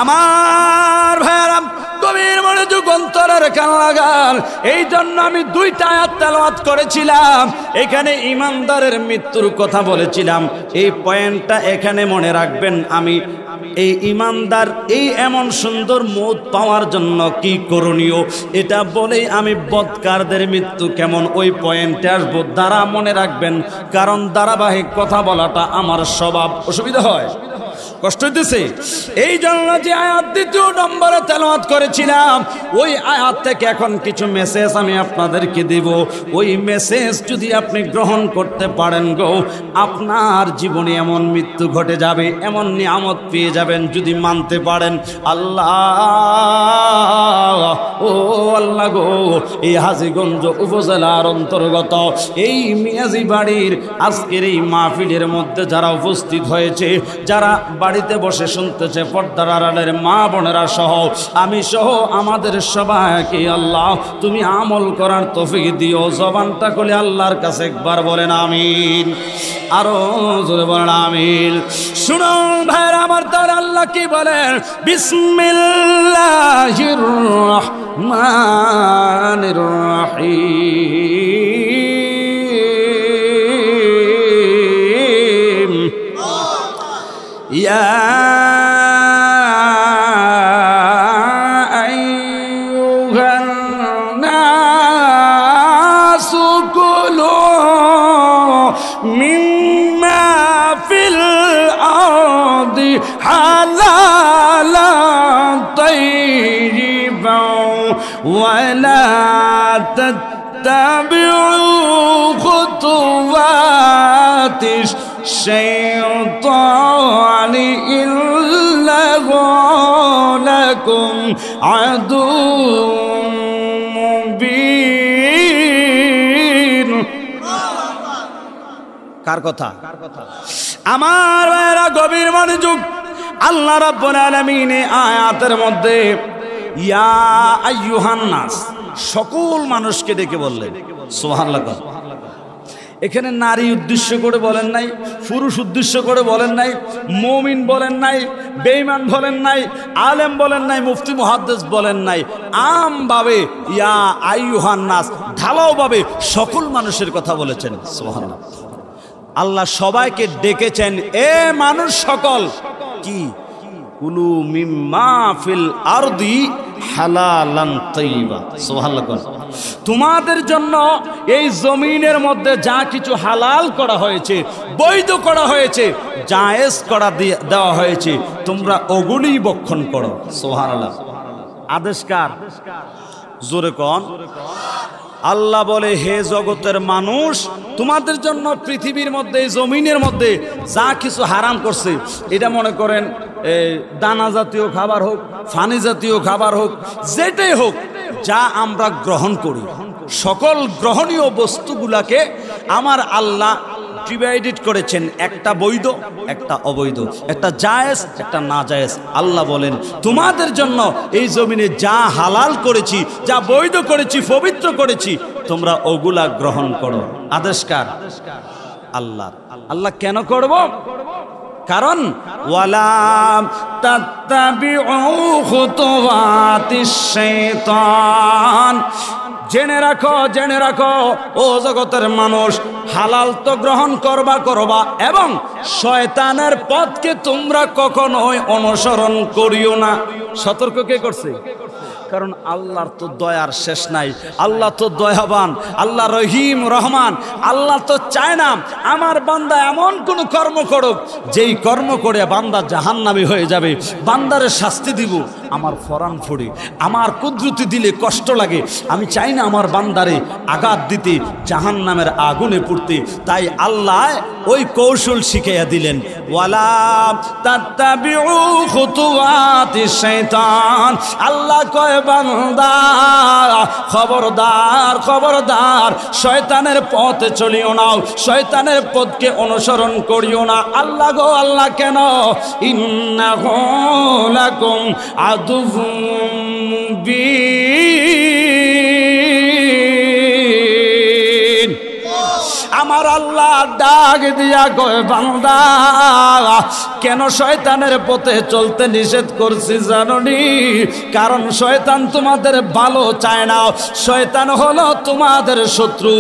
আমার ভাইয়ারা, গভীর মনোযোগ অন্তরের কান লাগান। এই জন্য আমি দুইটা আয়াত তেলাওয়াত করেছিলাম। এখানে ইমানদারের মৃত্যুর কথা বলেছিলাম। এই পয়েন্টটা এখানে মনে রাখবেন। আমি এই ইমানদার এই এমন সুন্দর মওত পাওয়ার জন্য কি করণীয়, এটা বলেই আমি বদকারদের মৃত্যু কেমন ওই পয়েন্টে আসবো। দ্বারা মনে রাখবেন, কারণ ধারাবাহিক কথা বলাটা আমার স্বভাব, অসুবিধা হয়, কষ্ট হইতেছে। এই জন্য যে আয়াত দ্বিতীয় নম্বরে তেলাওয়াত করেছিলাম, ওই আয়াত থেকে এখন কিছু মেসেজ আমি আপনাদেরকে দিব। ওই মেসেজ যদি আপনি গ্রহণ করতে পারেন গো, আপনার জীবনে এমন মৃত্যু ঘটে যাবে, এমন নিয়ামত পেয়ে যাবেন যদি মানতে পারেন। আল্লাহ, ও আল্লাহ গো, এই হাজীগঞ্জ উপজেলার অন্তর্গত এই মিয়াজি বাড়ির আজকের এই মাহফিলের মধ্যে যারা উপস্থিত হয়েছে, যারা বাড়িতে বসে শুনতেছে, পর্দার আড়ালের মা বোনেরা সহ, আমি সহ আমাদের সবাইকে আল্লাহ তুমি আমল করার তৌফিক দিও। জবানটা খুলে আল্লাহর কাছে একবার বলেন আমিন, আরো জোরে বলেন আমিন। শুনুন ভাইরা আমার, তার আল্লাহ কি বলেন? বিসমিল্লাহির রহমানির রহিম। ইয়া আইয়ুহান নাসু ওয়ালা তাত্তাবিউ খুতুওয়াতিশ শাইতানি ইল্লাহু লাকুম আদুউম মুবিন। কার কথা? আমার ভাইরা গভীর মনোযোগ। আল্লাহ রাব্বুল আলামিন আয়াতের মধ্যে ইয়া আইয়ুহান নাস, সকল মানুষকে ডেকে বললেন। সুবহানাল্লাহ। এখানে নারী উদ্দেশ্য করে বলেন নাই, পুরুষ উদ্দেশ্য করে বলেন নাই, মুমিন বলেন নাই, বেঈমান বলেন নাই, আলেম বলেন নাই, মুফতি মুহাদ্দিস বলেন নাই। আমভাবে ইয়া আইয়ুহান নাস, ঢালাওভাবে সকল মানুষের কথা বলেছেন। সুবহানাল্লাহ। আল্লাহ সবাইকে ডেকেছেন, এ মানুষ সকল, কি কুলু মিম্মা ফিল আরদি হালালান তাইয়্যিবা। সুবহানাল্লাহ। তোমাদের জন্য এই জমিনের মধ্যে যা কিছু হালাল করা হয়েছে, বৈধ করা হয়েছে, জায়েজ করা দেওয়া হয়েছে, তোমরা ওগুলি ভক্ষণ করো। সুবহানাল্লাহ। আদেশ কার? জোরে কোন। আল্লাহ বলে, হে জগতের মানুষ, তোমাদের জন্য পৃথিবীর মধ্যে, জমিনের মধ্যে যা কিছু হারাম করছে, এটা মনে করেন দানা জাতীয় খাবার হোক, ফানি জাতীয় খাবার হোক, যেটাই হোক, যা আমরা গ্রহণ করি, সকল গ্রহণীয় বস্তুগুলাকে আমার আল্লাহ ডিভাইডেড করেছেন, একটা বৈধ, একটা অবৈধ, একটা জায়েজ, একটা না জায়েজ। আল্লাহ বলেন, তোমাদের জন্য এই জমিনে যা হালাল করেছি, যা বৈধ করেছি, পবিত্র করেছি, তোমরা ওগুলা গ্রহণ করো। আদেশ কার? আল্লাহ। আল্লাহ কেন করব? কারণ ওয়ালা তাত্তাবিউ খুতুওয়াতিশ শাইতান। জেনে রাখো, জেনে রাখো ও জগতের মানুষ, হালাল তো গ্রহণ করবা এবং শয়তানের পথকে তোমরা কখনোই অনুসরণ করিও না। সতর্ক কে করছে? কারণ আল্লাহর তো দয়ার শেষ নাই, আল্লাহ তো দয়াবান, আল্লাহ রহিম রহমান। আল্লাহ তো চায় না আমার বান্দা এমন কোন কর্ম করুক যেই কর্ম করে বান্দা জাহান্নামী হয়ে যাবে, বান্দারে শাস্তি দিব। আমার ফরান ফড়ি, আমার কুদরতি দিলে কষ্ট লাগে। আমি চাই না আমার বান্দারে আঘাত দিতে, জাহান্নামের আগুনে পুড়তে। তাই আল্লাহ ওই কৌশল শিখাইয়া দিলেন, ওয়ালা তাত্তাবিউ খুতুওয়াতিশ শাইতান। আল্লাহ কয়, বান্দা খবরদার, খবরদার, শয়তানের পথে চলিও না, শয়তানের পথকে অনুসরণ করিও না। আল্লাহ গো, আল্লাহ কেন? ইন্নাহু লাকুম আদুউম মুবিন। আমার আল্লাহ ডাক দিয়া কয়, বান্দা কেন শয়তানের পথে চলতে নিষেধ করছি জানোনি? কারণ শয়তান তোমাদের ভালো চায় না, শয়তান হলো তোমাদের শত্রু।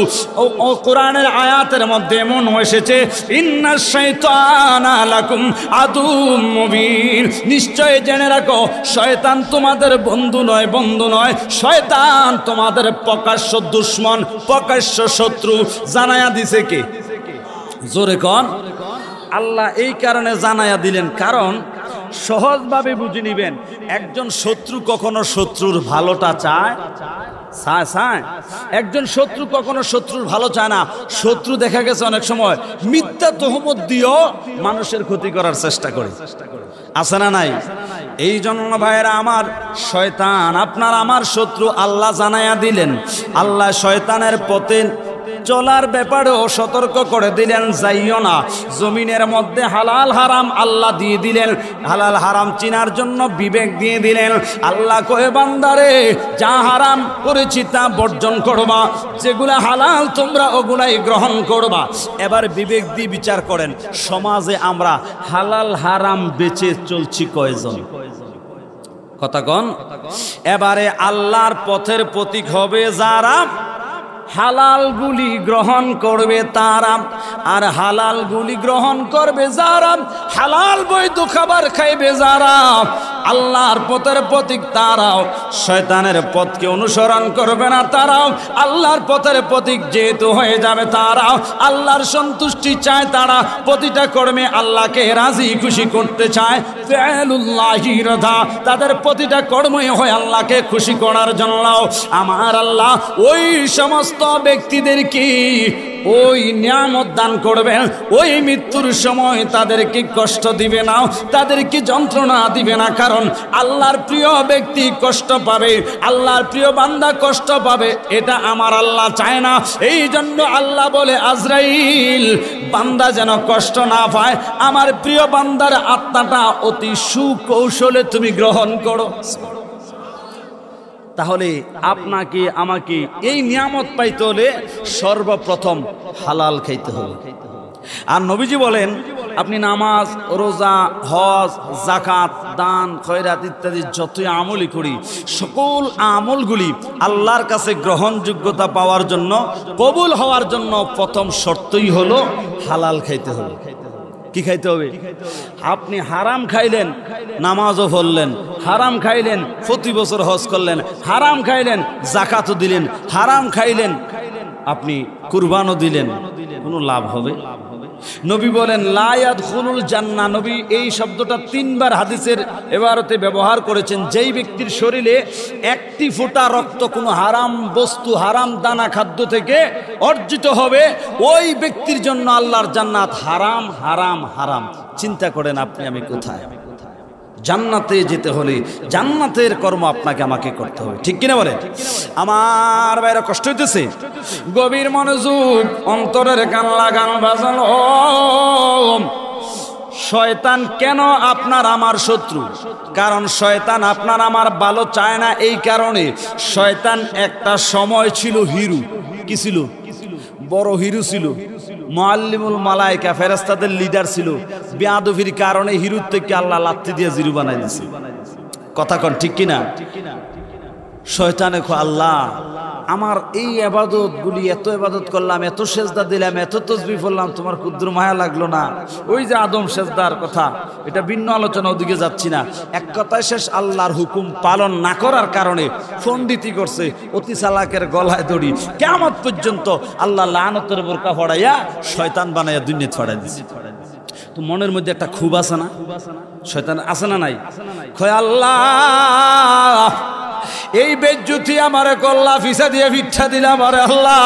ও কোরআনের আয়াতের মধ্যে এমন এসেছে, ইন্নাশ শাইতানা লাকুম আদুউম মুবিন। নিশ্চয় জেনে রাখো, শয়তান তোমাদের বন্ধু নয়, বন্ধু নয়। শয়তান তোমাদের প্রকাশ্য দুশমন, প্রকাশ্য শত্রু। জানায়া দিছে কে? জোরে কোন। আল্লাহ এই কারণে জানায়া দিলেন, কারণ সহজভাবে বুঝে নিবেন। একজন শত্রু কখনো শত্রুর ভালোটা চায়? চায়? একজন শত্রু কখনো শত্রুর ভালো চায় না। শত্রু দেখা গেছে অনেক সময় মিথ্যা তহমত দিয়েও মানুষের ক্ষতি করার চেষ্টা করে। আছে না নাই? এই জন্য ভাইয়েরা আমার, শয়তান আপনার আমার শত্রু। আল্লাহ জানায়া দিলেন, আল্লাহ শয়তানের পথে চলার ব্যাপারেও সতর্ক করে দিলেন, যাইও না। জমিনের মধ্যে হালাল হারাম আল্লাহ দিয়ে দিলেন, হালাল হারাম চিনার জন্য বিবেক দিয়ে দিলেন। আল্লাহ কয়ে, বান্দারে যা হারাম করেছি তা বর্জন করবা, যেগুলা হালাল তোমরা ওগুলাই গ্রহণ করবা। এবার বিবেক দিয়ে বিচার করেন, সমাজে আমরা হালাল হারাম বেচে চলছি কয়জন? কথা কন। এবারে আল্লাহর পথের প্রতীক হবে যারা হালাল গুলি গ্রহণ করবে তারা, আর হালাল গুলি গ্রহণ করবে যারা, হালাল বৈধ খাবার খাইবে যারা, আল্লাহর পথের পথিক তারাও, শয়তানের পথকে অনুসরণ করবে না তারাও, আল্লাহর পথের পথিক যেহেতু হয়ে যাবে তারাও, আল্লাহর সন্তুষ্টি চায় তারা, প্রতিটা কর্মে আল্লাহকে রাজি খুশি করতে চায়, ফিআলুল্লাহি রাদা, তাদের প্রতিটা কর্মই হয় আল্লাহকে খুশি করার জন্য। আমার আল্লাহ ওই সমস্ত ব্যক্তিদেরকে ওই নিয়ামত দান করবেন, ওই মৃত্যুর সময় তাদেরকে কষ্ট দিবে না, তাদেরকে যন্ত্রণা দিবে না, কারণ আল্লাহর প্রিয় ব্যক্তি কষ্ট পাবে, আল্লাহর প্রিয় বান্দা কষ্ট পাবে, এটা আমার আল্লাহ চায় না। এই জন্য আল্লাহ বলে, আজরাইল বান্দা যেন কষ্ট না পায়, আমার প্রিয় বান্দার আত্মাটা অতি সুকৌশলে তুমি গ্রহণ করো। তাহলে আপনাকে আমাকে এই নিয়ামত পাইতে হলে সর্বপ্রথম হালাল খাইতে হবে। আর নবীজি বলেন, আপনি নামাজ, রোজা, হজ, যাকাত, দান, খয়রাত ইত্যাদি যতই আমলই করি, সকল আমলগুলি আল্লাহর কাছে গ্রহণযোগ্যতা পাওয়ার জন্য, কবুল হওয়ার জন্য প্রথম শর্তই হলো হালাল খাইতে হবে। কি খাইতে হবে? আপনি হারাম খাইলেন, নামাজও পড়লেন, হারাম খাইলেন, প্রতি বছর হজ করলেন, হারাম খাইলেন, যাকাতও দিলেন, হারাম খাইলেন, আপনি কুরবানও দিলেন, কোনো লাভ হবে? নবী বলেন, লা ইয়াদখুলুল জান্নাহ। নবী এই শব্দটা 3 বার হাদিসের ইবারতে ব্যবহার করেছেন। যেই ব্যক্তির শরীরে একটি ফোঁটা রক্ত কোনো হারাম বস্তু, হারাম দানা খাদ্য থেকে অর্জিত হবে, ওই ব্যক্তির জন্য আল্লাহর জান্নাত হারাম, হারাম, হারাম। চিন্তা করেন আপনি আমি কোথায়? জান্নাতে যেতে হলে জান্নাতের কর্ম আপনাকে আমাকে করতে হবে, ঠিক কিনা বলেন? আমার বাইরে কষ্ট হইতেছে, গভীর মনোযোগ, অন্তরের কান লাগান বাজানো। শয়তান কেন আপনার আমার শত্রু? কারণ শয়তান আপনার আমার ভালো চায় না। এই কারণে শয়তান একটা সময় ছিল হিরু। কি ছিল? বড় হিরু ছিল, মুআল্লিমুল মালায়েকা, ফেরেশতাদের লিডার ছিল। বেয়াদবির কারণে হিরুর থেকে আল্লাহ লাত্তি দিয়ে জিরু বানাই দিয়েছে। কথা কন ঠিক কিনা? শয়তানে কয়, আল্লাহ আমার এই ইবাদত গুলি, এত ইবাদত করলাম, এত সেজদা দিলাম, এত তাসবিহ পড়লাম, তোমার ক্ষুদ্র মায়া লাগলো না? ওই যে আদম সেজদার কথা, এটা ভিন্ন আলোচনা, ওদিকে যাচ্ছি না। এক কথায় শেষ, আল্লাহর হুকুম পালন না করার কারণে পণ্ডিতি করছে, অতি চালাকের গলায় দড়ি, কিয়ামত পর্যন্ত আল্লাহ লানতের বোরকা ফড়াইয়া শয়তান বানাইয়া দুনিয়াতে ছড়াই দিছে। তো মনের মধ্যে একটা ক্ষোভ আছে না? শয়তান আছে না নাই? কয়, আল্লাহ এই বেজ্জতি আমারে করলা, ফিসা দিয়ে ভিক্ষা দিলাম, আরে আল্লাহ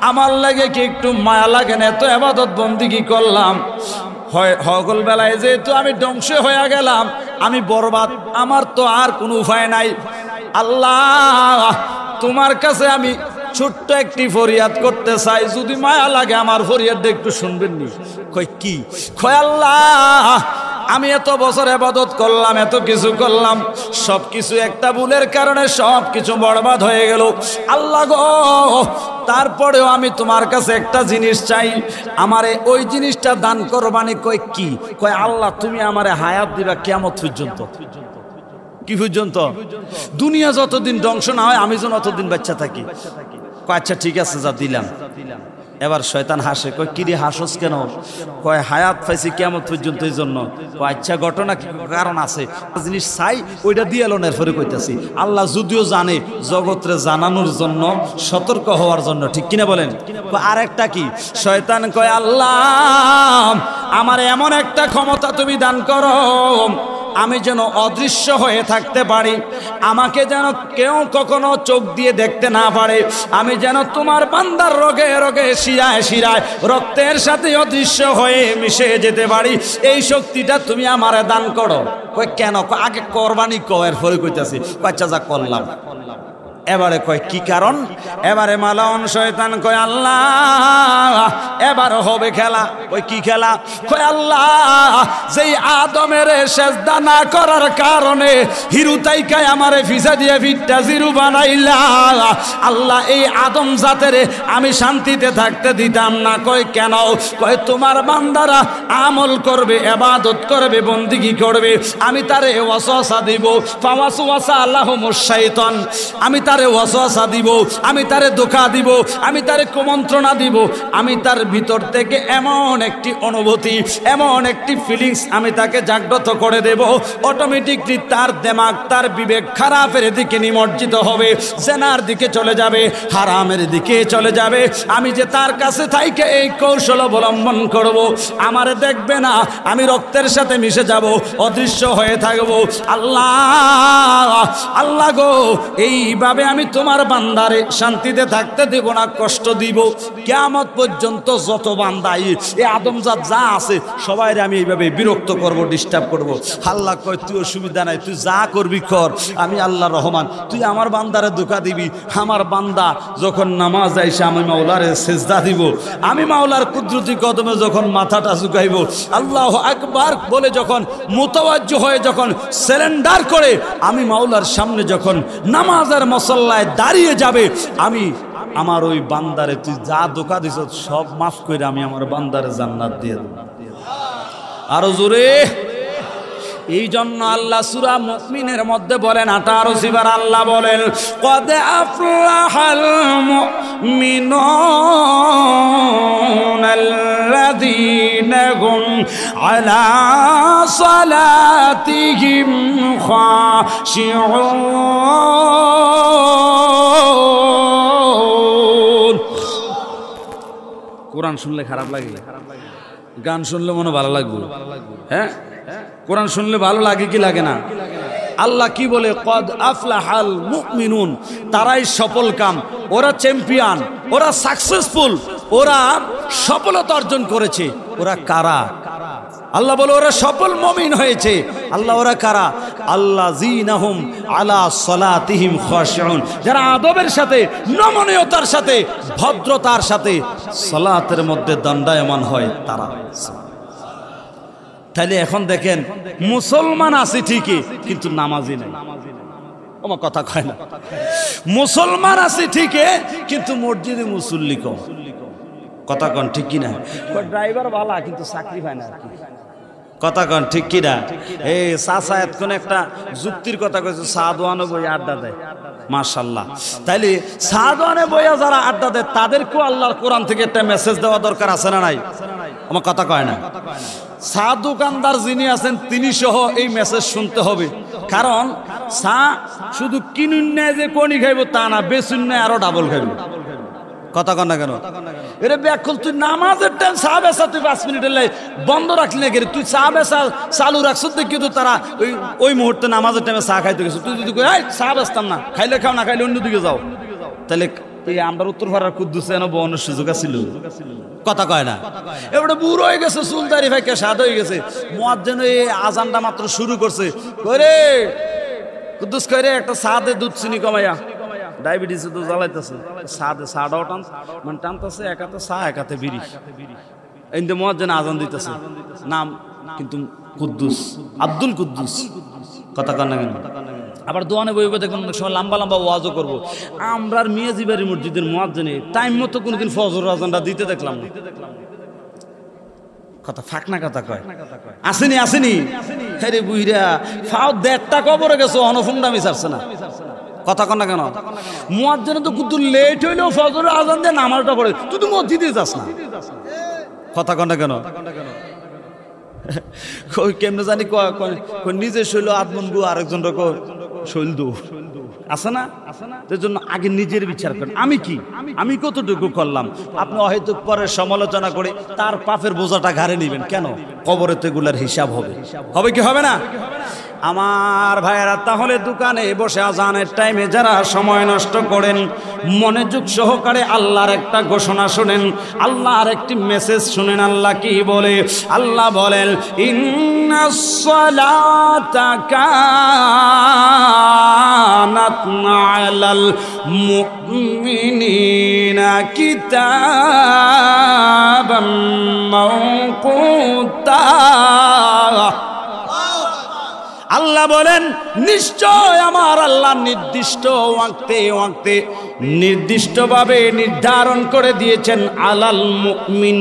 আমার লাগে কি একটু মায়া লাগে না? এত ইবাদত বন্দেগী করলাম, সকল বেলায় যেহেতু আমি ধ্বংস হয়ে গেলাম, আমি বরবাদ, আমার তো আর কোনো উপায় নাই। আল্লাহ তোমার কাছে আমি ছোট্ট একটি ফরিয়াদ করতে চাই, যদি মায়া লাগে আমার ফরিয়াদটা একটু শুনবেন নি? কই কি? কয়, আল্লাহ আমি এত বছর ইবাদত করলাম, এত কিছু করলাম, সব কিছু একটা ভুলের কারণে সব কিছু বরবাদ হয়ে গেল। আল্লাহ গো, তারপরেও আমি তোমার কাছে একটা জিনিস চাই, আমারে ওই জিনিসটা দান করবানি। কই কি? কয়, আল্লাহ তুমি আমারে হায়াত দিবা কিয়ামত পর্যন্ত। কি পর্যন্ত? দুনিয়া যতদিন ধ্বংস না হয়, আমি যেন অতদিন বাচ্চা থাকি। কয় আচ্ছা ঠিক আছে, যা দিলাম। এবার শয়তান হাসে, কয় কিরে হাসস কেন? কয় হায়াত পাইছি কিয়ামত পর্যন্ত, এই জন্য। কয় আচ্ছা ঘটনা কারণ আছে, জিনিস চাই ওইটা দিয়ে এলোনের পরে কইতাছি। আল্লাহ যদিও জানে, জগৎরে জানানোর জন্য, সতর্ক হওয়ার জন্য, ঠিক কিনা বলেন? আর একটা কি? শয়তান কয়, আল্লাহ আমার এমন একটা ক্ষমতা তুমি দান করো, আমি যেন অদৃশ্য হয়ে থাকতে পারি, আমাকে যেন কেউ কখনো চোখ দিয়ে দেখতে না পারে, আমি যেন তোমার বান্দার রোগে রোগে, শিরায় শিরায়, রক্তের সাথে অদৃশ্য হয়ে মিশে যেতে পারি। এই শক্তিটা তুমি আমারে দান করো। কয় কেন? আগে কোরবানি কয়ের পরে কইতাছি। আচ্ছা যা করলাম। এবারে কয় কি কারণ? এবারে মালাউন শয়তান কয়, আল্লাহ এবার হবে খেলা। কয় কি খেলা? কয় আল্লাহ যেই আদমের সেজদা না করার কারণে হিরু তাইকায় আমারে ফিসা দিয়ে ভিটটা জিরু বানাইলা, আল্লাহ এই আদম জাতের আমি শান্তিতে থাকতে দিতাম না। কয় কেন? কয় তোমার বান্দারা আমল করবে, ইবাদত করবে, বন্দেগী করবে, আমি তারে ওয়াসওয়াসা দিব, ফাওয়াসওয়াসা লাহুমুশ শাইতান, আমি তার তারে ওয়াসওয়াসা দিব, আমি তারে ধোঁকা দিব, আমি তারে কুমন্ত্রণা দিব, আমি তার ভিতর থেকে এমন একটি অনুভূতি, এমন একটি ফিলিংস আমি তাকে জাগ্রত করে দেব, অটোমেটিকলি তার দিমাগ, তার বিবেক খারাপের দিকে নিমজ্জিত হবে, জেনার দিকে চলে যাবে, হারামের দিকে চলে যাবে। আমি যে তার কাছে থাইকে এই কৌশল অবলম্বন করব, আমারে দেখবে না, আমি রক্তের সাথে মিশে যাব, অদৃশ্য হয়ে থাকবো। আল্লাহ আল্লাহ গো, এইভাবে আমি তোমার বান্দারে শান্তিতে থাকতে দেব না, কষ্ট দিব। কিয়ামত পর্যন্ত যত বান্দাই এই আদমজাত যা আছে সবাইরে আমি এইভাবে বিরক্ত করব, ডিস্টার্ব করব। আল্লাহ কয় তুই অসুবিধা নাই, তুই যা করবি কর, আমি আল্লাহ রহমান, তুই আমার বান্দারে ধোঁকা দিবি। আমার বান্দা যখন নামাজ আইসা আমি মাওলারে সেজদা দিব, আমি মাওলার কুদরতি কদমে যখন মাথাটা ঝুঁকাইব, আল্লাহু আকবার বলে যখন মুতাওয়াজ্জো হয়ে যখন সারেন্ডার করে আমি মাওলার সামনে যখন নামাজের মুসল্লায় দাঁড়িয়ে যাবে, আমি আমার ওই বান্দারে তুই যা ধোঁকা দিছ সব মাফ করে আমি আমার বান্দারে জান্নাত দিয়ে দেব। আরো জোরে। এই জন্য আল্লাহ সূরা মুমিনের মধ্যে বলেন 18 বার আল্লাহ বলেন কদ আফলাহাল মুমিনুন আল্লাযীনা হুম আলা সালাতিহিম খাশিউন। কোরআন শুনলে খারাপ লাগে? গান শুনলে মনে ভালো লাগবে? হ্যাঁ, কোরআন শুনলে ভালো লাগে কি লাগে না? আল্লাহ কি বলে? কদ আফলাহাল মুমিনুন, তারাই সফল কাম, ওরা চ্যাম্পিয়ন, ওরা সাকসেসফুল, ওরা সফলতা অর্জন করেছে। ওরা কারা? আল্লাহ বলে ওরা সফল মুমিন হয়েছে। আল্লাহ ওরা কারা? আল্লাযীনাহুম আলা সালাতিহিম খাশিউন, যারা আদবের সাথে, নমনীয়তার সাথে, ভদ্রতার সাথে সালাতের মধ্যে দণ্ডায়মান হয় তারা। তাহলে এখন দেখেন মুসলমান আছে ঠিকই, কিন্তু নামাজি নাই। আমার কথা কয় না? মুসলমান আছে ঠিকই, কিন্তু মসজিদে মুসল্লি কম। কথা কন ঠিক কিনা? ড্রাইভার ভালো, কিন্তু চাকরি পায় না। কথা কন ঠিক কিনা? এই চাচা এতক্ষণ একটা যুক্তির কথা কইছে, চা দোয়ানো বই আড্ডা দেয়, মাশাআল্লাহ। তাইলে চা দোয়ানে বইয়া যারা আড্ডা দেয় তাদেরকেও আল্লাহর কোরআন থেকে একটা মেসেজ দেওয়া দরকার আছে না নাই? আমার কথা কয় না? চা দোকানদার যিনি আছেন তিনি সহ এই মেসেজ শুনতে হবে। কারণ চা শুধু কিনুন নেয় যে কোনি খাইব তা না, বেচুন নেয় আরো ডাবল খাইব। কথা কন না কেন? এরে ব্যাকুল, তুই নামাজের টাইম চা বেচা তুই 5 মিনিটের লাই বন্ধ রাখলি না, তুই চা বেচা চালু রাখছ দেখি তো তারা ওই মুহূর্তে নামাজের টাইমে চা খাইতে গেছে। তুই যদি চা বেচতাম না, খাইলে খাও, না খাইলে অন্যদিকে যাও, তাহলে আমরা উত্তর ভাড়ার কুদ্দুসে এনে বহনের সুযোগ আছিল? কথা কয় না? এবারে বুড়ো হয়ে গেছে, চুলদারি ভাইকে সাদ হয়ে গেছে, মুয়াজ্জিন এই আজানটা মাত্র শুরু করছে, কইরে কুদ্দুস কইরে একটা চা দে, দুধ চিনি কমাইয়া, ডায়াবেটিস তো জ্বালাইতেছে, চাটাও টানতেছে, এক হাতে চা এক হাতে বিড়ি। এই মুয়াজ্জিন আজান দিতেছে, নাম কিন্তু কুদ্দুস, আব্দুল কুদ্দুস। কথা কন না কেন? আবার দোয়ানে বইবে দেখবেন অনেক সময় লম্বা লম্বা ওয়াজও করবো। আমরার মিয়াজিবাড়ি মসজিদের মুয়াজ্জিনে টাইম মতো কোনোদিন ফজর আজানটা দিতে দেখলাম না। কথা ফাঁক না কথা কয়? আসেনি আসেনি? হ্যাঁ বুইরা ফাও 1.5টা কবরে গেছো, অনফুন্ডা মিশাচ্ছে না। কথা কন না কেন? মুয়াজ্জিনে তো কুদ্দুর লেট হইলেও ফজরের আজান দিয়ে নামাজটা পড়ে, তুই তো মসজিদে যাস না। কথা কন না কেন? কেমনে জানি নিজে শৈল আত্মন গু, আরেকজন শৈল দু আছে না? এর জন্য আগে নিজের বিচার করেন, আমি কি, আমি কতটুকু করলাম। আপনি অহেতুক পরে সমালোচনা করে তার পাপের বোঝাটা ঘাড়ে নিবেন কেন? কবরে তো এগুলার হিসাব হবে, হবে কি হবে না? আমার ভাইয়েরা, তাহলে দোকানে বসে আজানের টাইমে যারা সময় নষ্ট করেন, মনোযোগ সহকারে আল্লাহর একটা ঘোষণা শুনেন, আল্লাহর একটি মেসেজ শুনেন। আল্লাহ কি বলে? আল্লাহ বলেন ইন্নাস সালাতা কানাত আলাল মুমিনিনা কিতাবাম মাওকুতা। আল্লাহ বলেন নিশ্চয় আমার আল্লাহ নির্দিষ্ট ওয়াক্তে নির্দিষ্টভাবে নির্ধারণ করে দিয়েছেন আলাল মুমিন,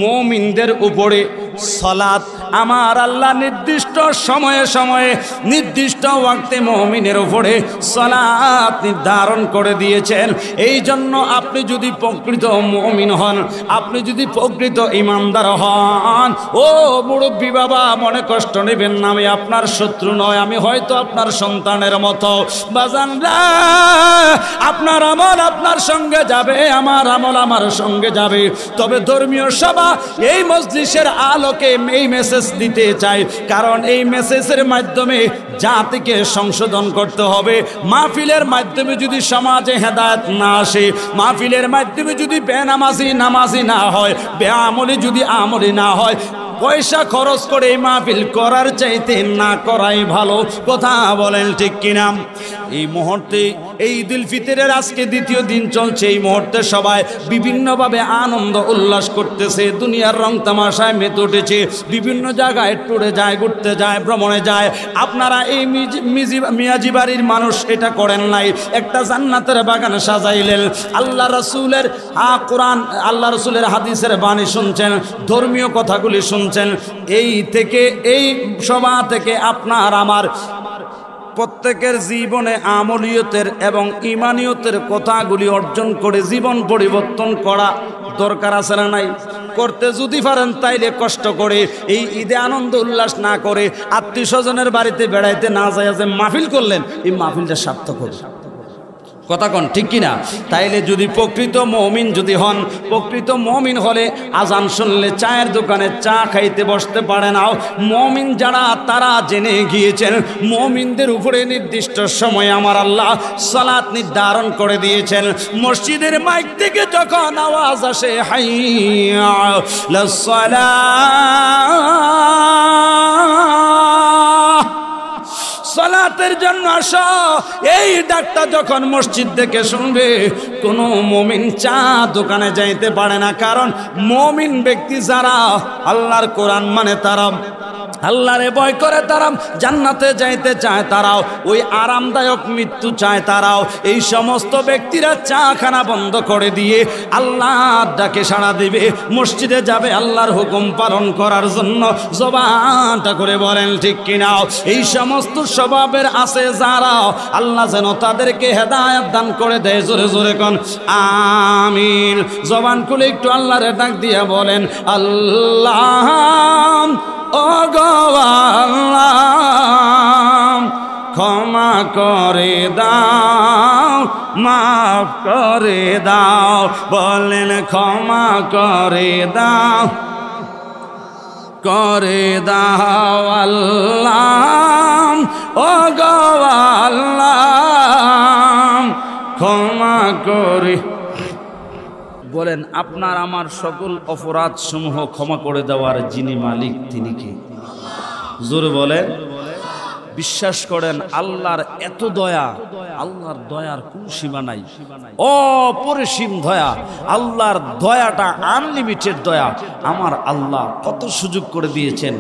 মুমিনদের উপরে সালাত আমার আল্লাহ নির্দিষ্ট সময়ে সময়ে নির্দিষ্ট ওয়াক্তে মুমিনের উপরে সালাত নির্ধারণ করে দিয়েছেন। এই জন্য আপনি যদি প্রকৃত মুমিন হন, আপনি যদি প্রকৃত ইমানদার হন, ও মুরব্বী বাবা মনে কষ্ট নেবেন না, আমি আপনার শত্রু নয়, আমি হয়তো আপনার সন্তানের মতো। বাজানরা, আপনার আমল আপনার সঙ্গে যাবে, আমার আমল আমার সঙ্গে যাবে। তবে ধর্মীয় সভা এই মজলিসের আলোকে এই মেসেজ দিতে চাই, কারণ এই মেসেজের মাধ্যমে জাতিকে সংশোধন করতে হবে। মাহফিলের মাধ্যমে যদি সমাজে হেদায়েত না আসে, মাহফিলের মাধ্যমে যদি বেনামাজি নামাজি না হয়, বেআমলি যদি আমলি না হয়, পয়সা খরচ করে এই মাহফিল করার চাইতে না করাই ভালো। কথা বলেন ঠিক কিনা? এই মুহূর্তে এই ঈদুল ফিতরের আজকে দ্বিতীয় দিন চলছে। এই মুহূর্তে সবাই বিভিন্নভাবে আনন্দ উল্লাস করতেছে, দুনিয়ার রং তামাশায় মেতে উঠেছে, বিভিন্ন জায়গায় ট্যুরে যায়, ঘুরতে যায়, ভ্রমণে যায়। আপনারা এই মিয়াজি বাড়ির মানুষ এটা করেন নাই, একটা জান্নাতের বাগান সাজাইলেন, আল্লাহ রসুলের কোরআন, আল্লাহ রসুলের হাদিসের বাণী শুনছেন, ধর্মীয় কথাগুলি শুনছেন। এই থেকে, এই সভা থেকে আপনার আমার প্রত্যেকের জীবনে আমলিয়তের এবং ইমানিয়তের কথাগুলি অর্জন করে জীবন পরিবর্তন করা দরকার আছে না নাই? করতে যদি পারেন তাইলে কষ্ট করে এই ঈদে আনন্দ উল্লাস না করে আত্মীয় স্বজনের বাড়িতে বেড়াইতে না যায় যে মাহফিল করলেন, এই মাহফিলটা সার্থক হবে। কথা কন ঠিক কিনা? তাইলে যদি প্রকৃত মুমিন যদি হন, প্রকৃত মুমিন হলে আজান শুনলে চায়ের দোকানে চা খাইতে বসতে পারে না। মুমিন যারা তারা জেনে গিয়েছেন মুমিনদের উপরে নির্দিষ্ট সময় আমার আল্লাহ সালাত নির্ধারণ করে দিয়েছেন। মসজিদের মাইক থেকে যখন আওয়াজ আসে হাইয়া আলাস সালাহ, সালাতের জন্য আসো, এই ডাকটা যখন মসজিদ থেকে শুনবে, কোনো মুমিন চা দোকানে যাইতে পারে না। কারণ মুমিন ব্যক্তি যারা আল্লাহর কোরআন মানে, তারা আল্লাহরে ভয় করে, তারা জান্নাতে যাইতে চায়, তারাও ওই আরামদায়ক মৃত্যু চায়, তারাও এই সমস্ত ব্যক্তিরা চা খানা বন্ধ করে দিয়ে আল্লাহর ডাকে সাড়া দিবে, মসজিদে যাবে আল্লাহর হুকুম পালন করার জন্য। জবানটা করে বলেন ঠিক কিনা? এই সমস্ত স্বভাবের আছে যারা, আল্লাহ যেন তাদেরকে হেদায়েত দান করে দেয়। জোরে জোরে কোন আমিন। জবান খুলে একটু আল্লাহরে ডাক দিয়া বলেন আল্লাহ, ও গো আল্লাহ, ক্ষমা করে দাও, মাফ করে দাও। বলেন ক্ষমা করে দাও, করে দাও আল্লাহ, ও গো আল্লাহ, ক্ষমা করে। বলেন আপনার আমার সকল অপরাধ সমূহ ক্ষমা করে দেওয়ার যিনি মালিক তিনি কে? জোরে বলেন। বিশ্বাস করেন আল্লাহর এত দয়া, আল্লাহর দয়ার কোন সীমা নাই, অপরিসীম দয়া। আল্লাহর দয়াটা আনলিমিটেড দয়া। আমার আল্লাহ কত সুযোগ করে দিয়েছেন।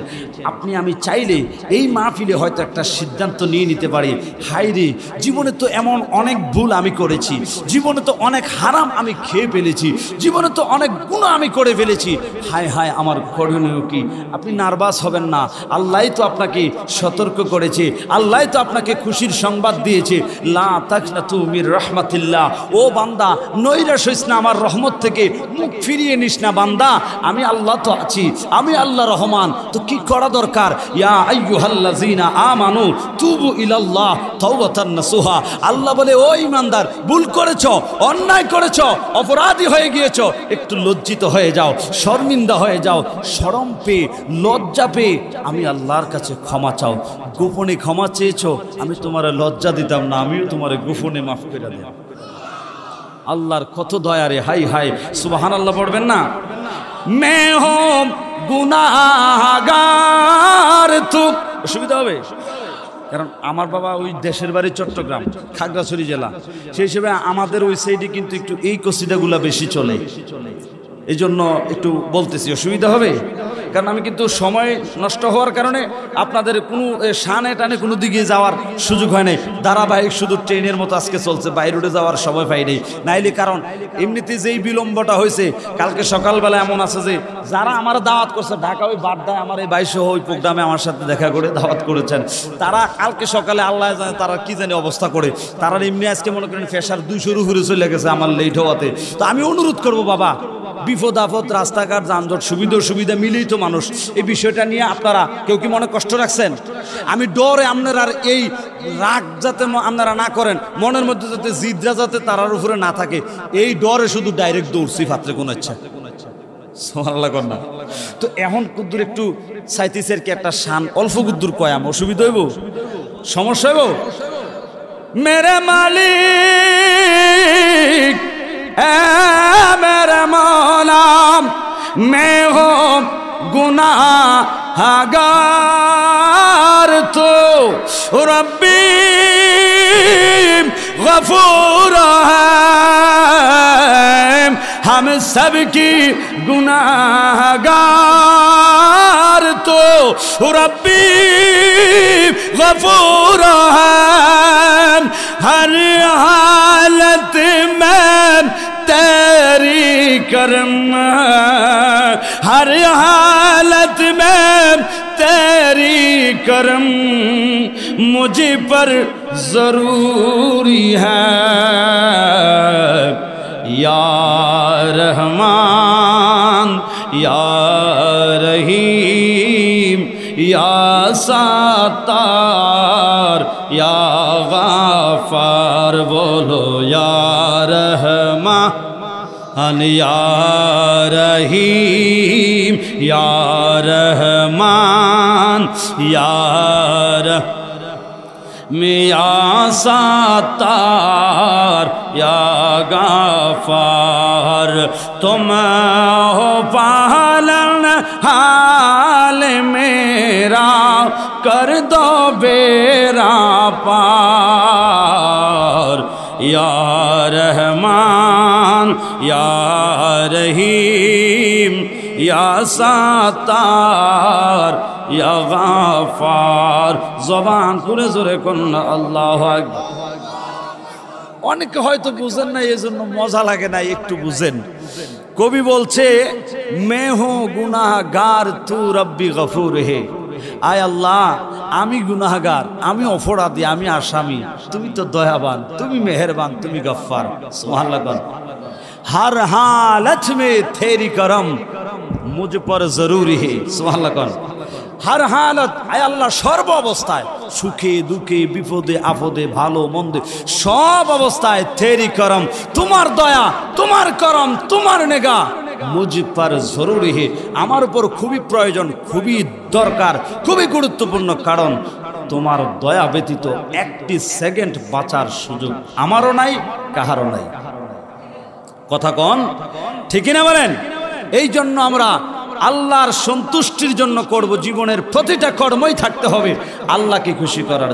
আপনি আমি চাইলে এই মাহফিলে হয়তো একটা সিদ্ধান্ত নিয়ে নিতে পারি, হাই রে জীবনে তো এমন অনেক ভুল আমি করেছি, জীবনে তো অনেক হারাম আমি খেয়ে ফেলেছি, জীবনে তো অনেক গুনাহ আমি করে ফেলেছি, হায় হায় আমার করণীয় কি? আপনি নার্ভাস হবেন না, আল্লাহই তো আপনাকে সতর্ক করেছে, আল্লাহ তো আপনাকে খুশির সংবাদ দিয়েছে। লা তাকনাতু মির রাহমাতিল্লাহ, ও বান্দা নৈরাশ হইস না আমার রহমত থেকে, মুখ ফিরিয়ে নিস না বান্দা, আমি আল্লাহ তো আছি, আমি আল্লাহ রহমান। তো কি করা দরকার? ইয়া আইয়ুহাল্লাযিনা আমানু তুবু ইলাল্লাহ তাওবাতান নাসুহা। আল্লাহ বলে ও ঈমানদার, ভুল করেছো, অন্যায় করেছো, অপরাধী হয়ে গিয়েছো, একটু লজ্জিত হয়ে যাও, শর্মিন্দা হয়ে যাও, শরম পেয়ে লজ্জা পেয়ে আমি আল্লাহর কাছে ক্ষমা চাও। গোপনে ক্ষমা চেয়েছো, আমি তোমার লজ্জা দিতাম না, আমিও তোমার গোপনে মাফ করে দিলাম। আল্লাহর কত দয়া রে, হাই হাই সুবহানাল্লাহ পড়বেন না? মে হোম গুনাহগার তু, অসুবিধা হবে কারণ আমার বাবা ওই দেশের বাড়ি চট্টগ্রাম, খাগড়াছড়ি জেলা, সেই হিসেবে আমাদের ওই সাইডে কিন্তু একটু এই কসিদাগুলা বেশি চলে, এই জন্য একটু বলতেছি, অসুবিধা হবে? কারণ আমি কিন্তু সময় নষ্ট হওয়ার কারণে আপনাদের কোনো শানে টানে কোনো দিকে যাওয়ার সুযোগ হয় নাই, ধারাবাহিক শুধু ট্রেনের মতো আজকে চলছে, বাই রোডে যাওয়ার সময় পাই নাই। নাইলে কারণ এমনিতে যেই বিলম্বটা হয়েছে, কালকে সকালবেলা এমন আছে যে যারা আমার দাওয়াত করছে ঢাকা ওই বাড্ডায় আমার এই 22 ওই প্রোগ্রামে আমার সাথে দেখা করে দাওয়াত করেছেন, তারা কালকে সকালে আল্লাহ জানে তারা কি জানি অবস্থা করে, তারা এমনি আজকে মনে করেন ফেসার 200 উপরে চলে গেছে আমার লেট হওয়াতে। তো আমি অনুরোধ করব বাবা, বিপদ আপদ রাস্তাঘাট যানজট সুবিধা মিলেই তো মানুষ, এই বিষয়টা নিয়ে আপনারা কেউ কি মনে কষ্ট রাখছেন? আমি ডরে আপনারা এই রাগ যাতে আপনারা না করেন, মনের মধ্যে যাতে জিদরা যাতে তারার উপরে না থাকে, এই ডরে শুধু ডাইরেক্ট দৌড়ছি পাত্রে কোন ইচ্ছা সুবহানাল্লাহ কর না। তো এখন কুদ্দুর একটু সাইতিসের কি একটা শান অল্প কুদ্দুর কয়াম, অসুবিধা হইব, সমস্যা হইব? মেরে মালিক मेरे मौला मैं हो गुनाहगार तो रब्बी गफूर है, हम सब की गुनाहगार तो रब्बी गफूर है, हर हालत में तेरी करम, हर हालत में तेरी करम मुझ पर जरूरी है, या रहमान या रहीम या सत्तार या गफ्फार, बोलो या रहमान या रहीम या रहमान या मिया सत्तार या गफ्फार, तुम हो पालन हाल मेरा, कर दो बेरा पार, या रहमान या रहीम या सत्तार या गफ्फार। জবান করে জোরে কন্যা আল্লাহু আকবার। অনেকে হয়তো বুঝেন না, এই জন্য মজা লাগে না, একটু বুঝেন। কবি বলছে মে হো গুনাহগার তু রব্বি গফুর হে, আয় আল্লাহ আমি গুনাহগার, আমি অপরাধী, আমি আসামি, তুমি তো দয়াবান, তুমি মেহেরবান, তুমি গফফার। সুবহানাল্লাহ। हर हालत में तेरी करम मुझ पर जरूरी है। सुबहानाल्लाह। हर हालत आय अल्लाह सर्व अवस्थाय, सुखे दुखे विपदे आपदे भालो मंदे सब अवस्थाय तेरी करम, तुम्हार दया तुम्हार करम तुम्हार नेगा मुझ पर जरूरी है, आमार ऊपर खूबी प्रयोजन, खूबी दरकार, खूबी गुरुत्वपूर्ण, कारण তোমার দয়া ব্যতীত একটি সেকেন্ড বাঁচার সুযোগ আমারও নাই, কাহারও নাই। কথা কন ঠিক না বলেন? এই জন্য আমরা আল্লাহর সন্তুষ্টির জন্য করব, জীবনের প্রতিটা কর্মই থাকতে হবে আল্লাহকে খুশি করার।